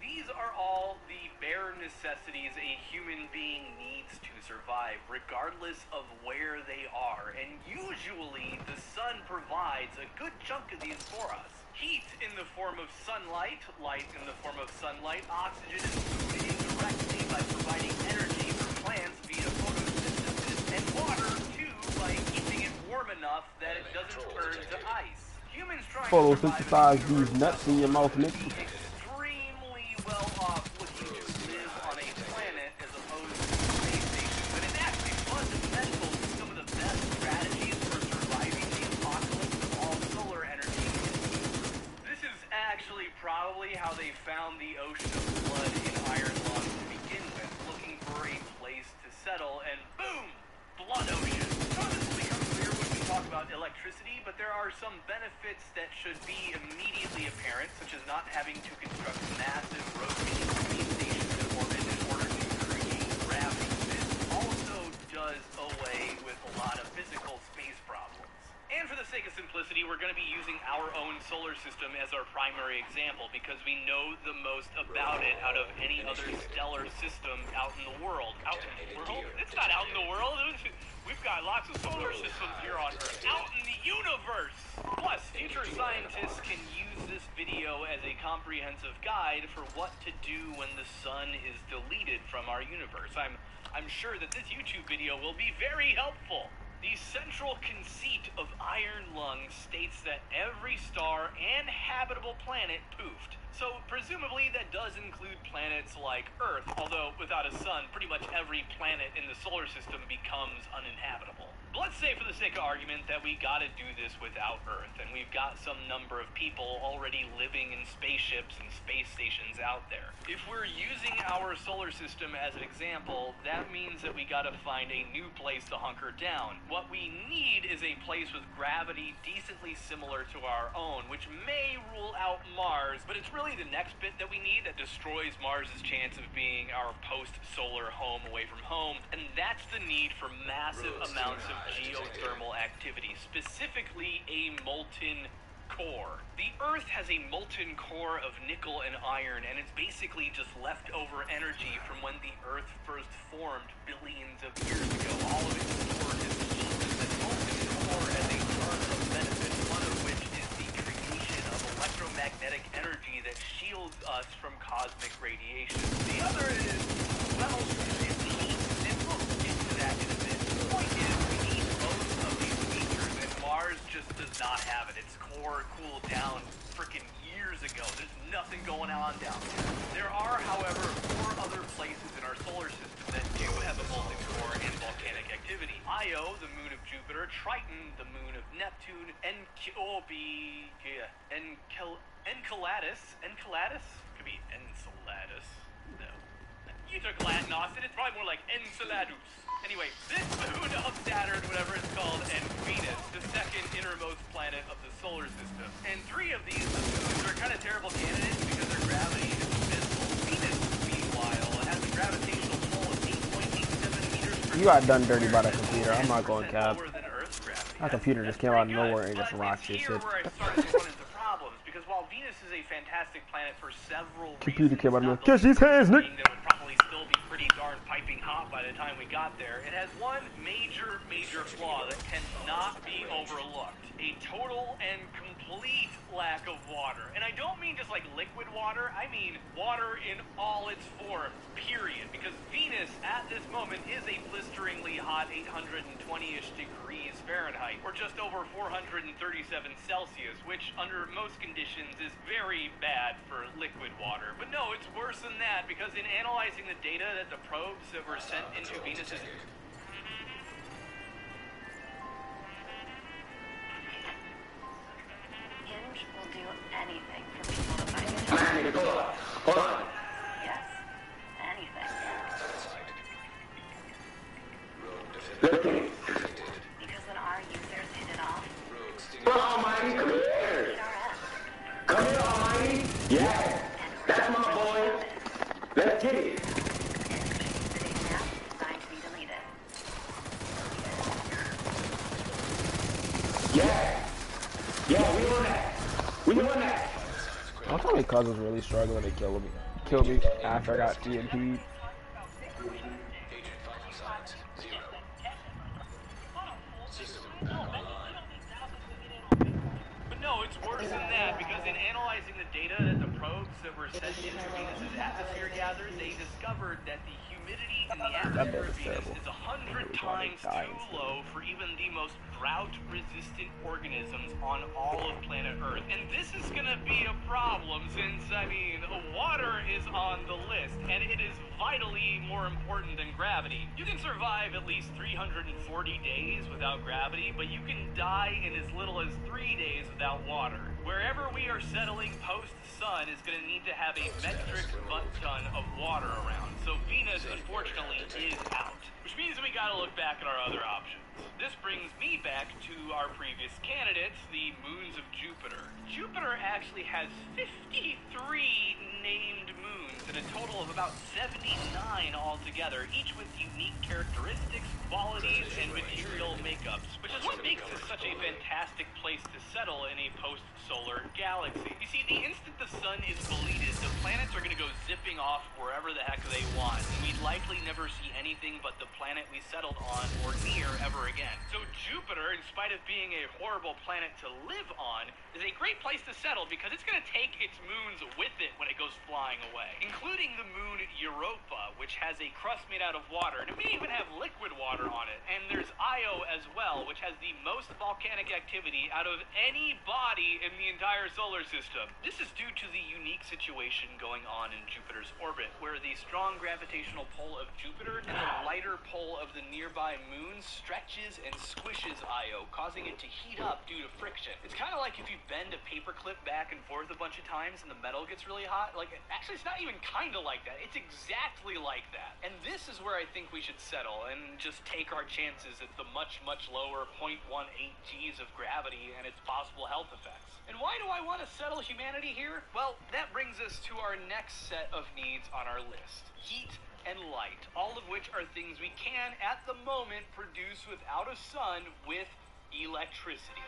These are all the bare necessities a human being needs to survive, regardless of where they are. And usually, the sun provides a good chunk of these for us. Heat in the form of sunlight, light in the form of sunlight, oxygen and food indirectly by providing energy for plants via photosynthesis, and water, too, by keeping it warm enough that it doesn't turn to ice. Humans trying to Photosynthesize survive these nuts in your mouth, nigga. extremely well off looking to live on a planet as opposed to a space station, but it's actually fundamental to some of the best strategies for surviving the apocalypse of all solar energy. This is actually probably how they found the ocean of blood in Iron Lung to begin with, looking for a place to settle, and boom! Blood ocean. Some of this will become clear when we talk about electricity, but there are some benefits that should be immediately apparent, such as not having to construct massive rotating space stations in orbit in order to create gravity. This also does away with a lot of physical space problems. And for the sake of simplicity, we're going to be using our own solar system as our primary example because we know the most about it out of any other stellar system out in the world. Out in the world? It's not out in the world. We've got lots of solar systems here on Earth. Out in the universe! Plus, future scientists can use this video as a comprehensive guide for what to do when the sun is deleted from our universe. I'm sure that this YouTube video will be very helpful. The central conceit of Iron Lung states that every star and habitable planet poofed. So presumably that does include planets like Earth, although without a sun, pretty much every planet in the solar system becomes uninhabitable. But let's say for the sake of argument that we gotta do this without Earth, and we've got some number of people already living in spaceships and space stations out there. If we're using our solar system as an example, that means that we gotta find a new place to hunker down. What we need is a place with gravity decently similar to our own, which may rule out Mars, but it's really the next bit that we need that destroys Mars's chance of being our post-solar home away from home, and that's the need for massive amounts of geothermal activity, specifically a molten core. The Earth has a molten core of nickel and iron, and it's basically just leftover energy from when the Earth first formed billions of years ago. All of it stored in heat. This molten core has a ton of benefits, one of which is the creation of electromagnetic energy that shields us from cosmic radiation. The other is, well, it's heat, and we'll get to that in a bit. The point is, we need both of these features, and Mars just does not have it. Its core cooled down freaking years ago. There's nothing going on down there. There are, however, 4 other places in our solar system that do have a molten core and volcanic activity. Io, the moon of Jupiter, Triton, the moon of Neptune, Enceladus? Could be Enceladus. No. Austin. It's probably more like Enceladus. Anyway, this moon of Saturn, whatever it's called, and Venus, the second innermost planet of the solar system. And three of these moons are kind of terrible candidates because their gravity is abysmal. Venus, meanwhile, has a gravitational pull of 8.87 meters per You got done dirty by the computer. I'm not going cap. My computer just came out of nowhere and just rocked this shit. Because while Venus is a fantastic planet for several Computer reasons, came out of nowhere. not the Kiss his hands, Nick. that would probably still be pretty darn piping hot by the time we got there, it has one major flaw that cannot be overlooked. A total and complete lack of water. And I don't mean just like liquid water, I mean water in all its forms, period. Because Venus, at this moment, is a blisteringly hot 820-ish degrees Fahrenheit, or just over 437 Celsius, which under most conditions is very bad for liquid water. But no, it's worse than that, because in analyzing the data that the probes that were sent into Venus's... Will do anything for people to find it. Hold on. Yes, anything. Because when our users hit it off, Almighty, come here. Come here, Almighty. Yeah, that's my boy. Let's get it. Yeah, we on that. We on that. I thought my cousin's really struggling to kill me after I got TNT'd. But no, it's worse than that, because in analyzing the data that the probes that were sent into Venus's atmosphere gathered, they discovered that the humidity in the atmosphere of Venus is 100 times too low for even the most drought-resistant organisms on all of planet Earth. And this is gonna be a problem since, I mean, water is on the list, and it is vitally more important than gravity. You can survive at least 340 days without gravity, but you can die in as little as 3 days without water. Wherever we are settling post-sun is gonna need to have a metric butt-ton of water around. So Venus, unfortunately, is out. Which means we gotta look back at our other options. This brings me back to our previous candidates, the moons of Jupiter. Jupiter actually has 53 named moons, and a total of about 79 altogether, each with unique characteristics, qualities, and material makeups, which is what makes this such a fantastic place to settle in a post-solar galaxy. You see, the instant the sun is deleted, the planets are going to go zipping off wherever the heck they want, and we'd likely never see anything but the planet we settled on or near ever again. So Jupiter, in spite of being a horrible planet to live on, is a great place to settle because it's going to take its moons with it when it goes flying away, including the moon Europa, which has a crust made out of water, and it may even have liquid water on it. And there's Io as well, which has the most volcanic activity out of any body in the entire solar system. This is due to the unique situation going on in Jupiter's orbit, where the strong gravitational pull of Jupiter and the lighter pull of the nearby moons stretches and squishes Io, causing it to heat up due to friction. It's kind of like if you bend a paperclip back and forth a bunch of times and the metal gets really hot. Like, actually, it's not even kind of like that. It's exactly like that. And this is where I think we should settle and just take our chances at the much lower 0.18 Gs of gravity and its possible health effects. And why do I want to settle humanity here? Well, that brings us to our next set of needs on our list. Heat and light, all of which are things we can, at the moment, produce without a sun with electricity.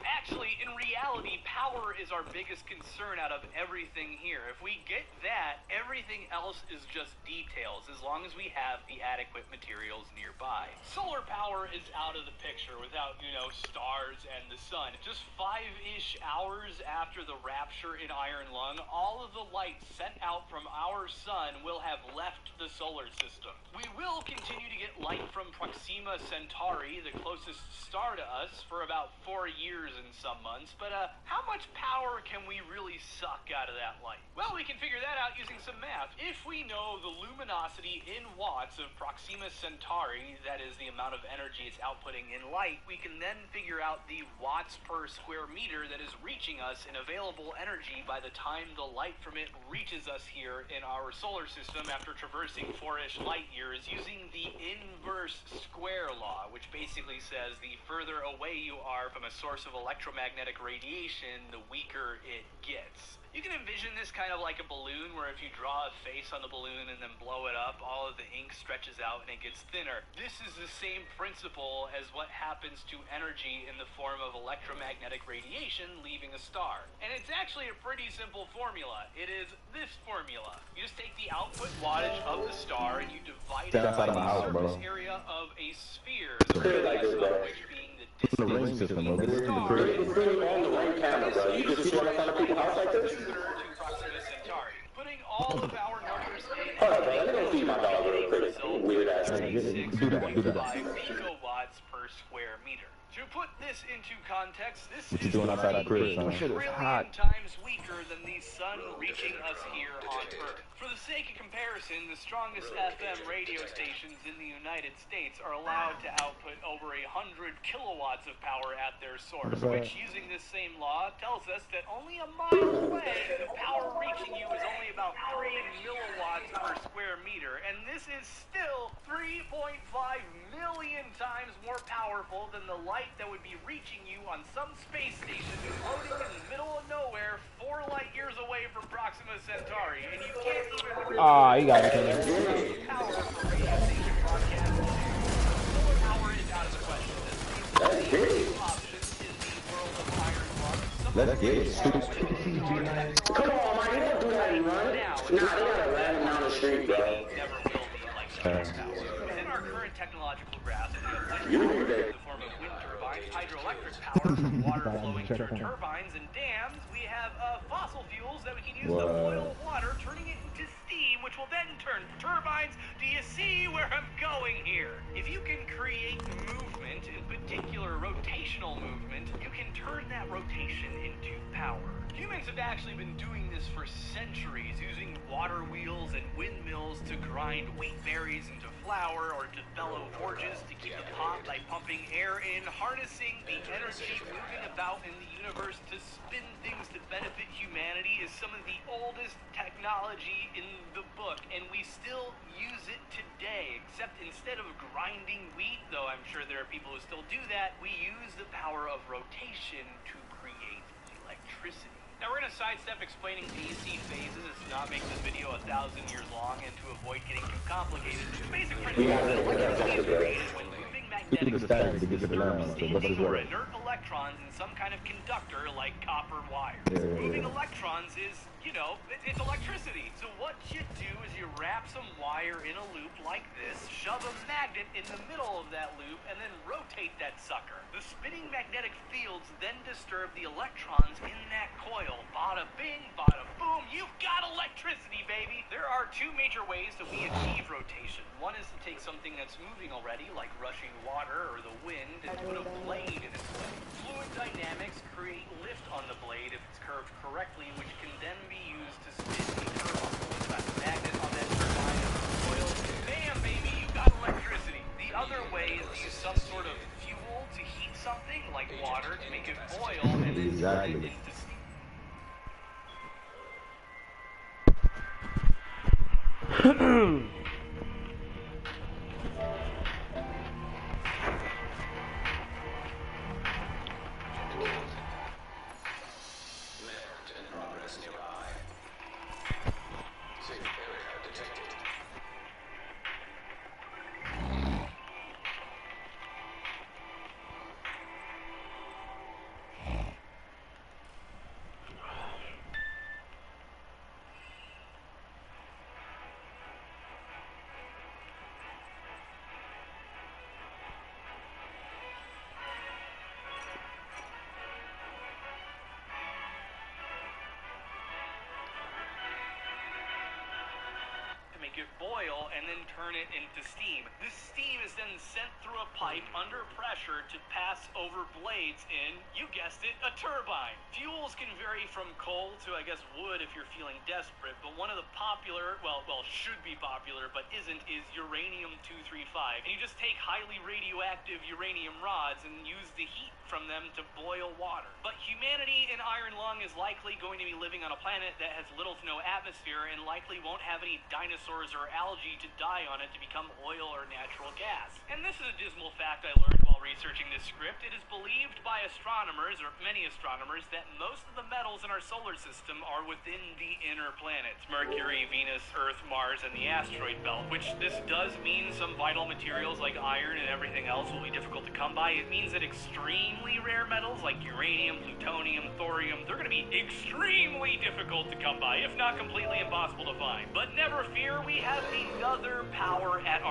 Actually, in reality, power is our biggest concern out of everything here. If we get that, everything else is just details, as long as we have the adequate materials nearby. Solar power is out of the picture without, stars and the sun. Just 5-ish hours after the rapture in Iron Lung, all of the light sent out from our sun will have left the solar system. We will continue to get light from Proxima Centauri, the closest star to us, for about 4 years and some months, but how much power can we really suck out of that light? Well, we can figure that out using some math. If we know the luminosity in watts of Proxima Centauri, that is the amount of energy it's outputting in light, we can then figure out the watts per square meter that is reaching us in available energy by the time the light from it reaches us here in our solar system after traversing 4-ish light years using the inverse square law, which basically says the further away you are from a source of electromagnetic radiation, the weaker it gets. You can envision this kind of like a balloon where if you draw a face on the balloon and then blow it up, all of the ink stretches out and it gets thinner. This is the same principle as what happens to energy in the form of electromagnetic radiation leaving a star. And it's actually a pretty simple formula. It is this formula. You just take the output wattage of the star and you divide it by the surface area of a sphere, the radius of which being the distance between the star on the right camera, bro. You just run in front of people's house like this? Jupiter to Proxima Centauri. Putting all of our numbers in Hold on, bro. Let me go feed my dog real quick. Weird ass thing. 66.5 picowatts per square meter. To put this into context, this is 3 trillion times weaker than the sun reaching us here on Earth. For the sake of comparison, the strongest FM radio stations in the United States are allowed to output over 100 kilowatts of power at their source, which, using this same law, tells us that only a mile away, the power reaching you is only about 3 milliwatts per square meter, and this is still 3.5 million times more powerful than the light that would be reaching you on some space station floating in the middle of nowhere 4 light years away from Proxima Centauri, and you can't even you got it. power for radio station broadcasting. Solar power is out of the question. Let's get it. Option is the world of iron lung. Let's get it. Come on, man. You don't do that and run. Nah, they got a random down the street, bro. Never will be like solar power. Within our current technological grasp, we You have need in that. the form of wind turbines, hydroelectric power from water flowing through turbines and dams. We have fossil fuels that we can use to boil water, turning it into steam, which will then turn turbines. Do you see where I'm going here? If you can create movement, in particular rotational movement, you can turn that rotation into power. Humans have actually been doing this for centuries, using water wheels and windmills to grind wheat berries into flour or to bellow forges to keep the pot by pumping air in, harnessing the energy moving about in the universe to spin things to benefit humanity is some of the oldest technology in the book, and we still use it today, except instead of grinding wheat, though I'm sure there are people who still do that, we use the power of rotation to create electricity. Now we're going to sidestep explaining DC phases to not make this video 1,000 years long and to avoid getting too complicated. The basic principle is that electricity is created when moving magnetic fields disturb standing or inert electrons in some kind of conductor like copper wire. Moving electrons is, you know, it's electricity. So what you do is you wrap some wire in a loop like this, shove a magnet in the middle of that loop, and then rotate that sucker. The spinning magnetic fields then disturb the electrons in that coil. Bada bing, bada boom, you've got electricity, baby! There are 2 major ways that we achieve rotation. One is to take something that's moving already, like rushing water or the wind, and put a blade in its way. Fluid dynamics create lift on the blade if it's curved correctly, which can then be used to spin a turbine. With that magnet on that turbine and the coil, bam, baby, you got electricity. The other way is to use some sort of fuel to heat something, like water, to make it boil and then turn it into steam. Lift in progress nearby. Safe area detected. make it boil, and then turn it into steam. This steam is then sent through a pipe under pressure to pass over blades in, you guessed it, a turbine. Fuels can vary from coal to, I guess, wood if you're feeling desperate, but one of the popular, well, should be popular, but isn't, is uranium-235. And you just take highly radioactive uranium rods and use the heat from them to boil water. But humanity in Iron Lung is likely going to be living on a planet that has little to no atmosphere and likely won't have any dinosaurs or algae to die on it to become oil or natural gas. And this is a dismal fact I learned while researching this script. It is believed by astronomers, or many astronomers, that most of the metals in our solar system are within the inner planets. Mercury, Venus, Earth, Mars, and the asteroid belt, which this does mean some vital materials like iron and everything else will be difficult to come by. It means that extremely rare metals like uranium, plutonium, thorium, they're going to be extremely difficult to come by, if not completely impossible to find. But never fear, we have another power at our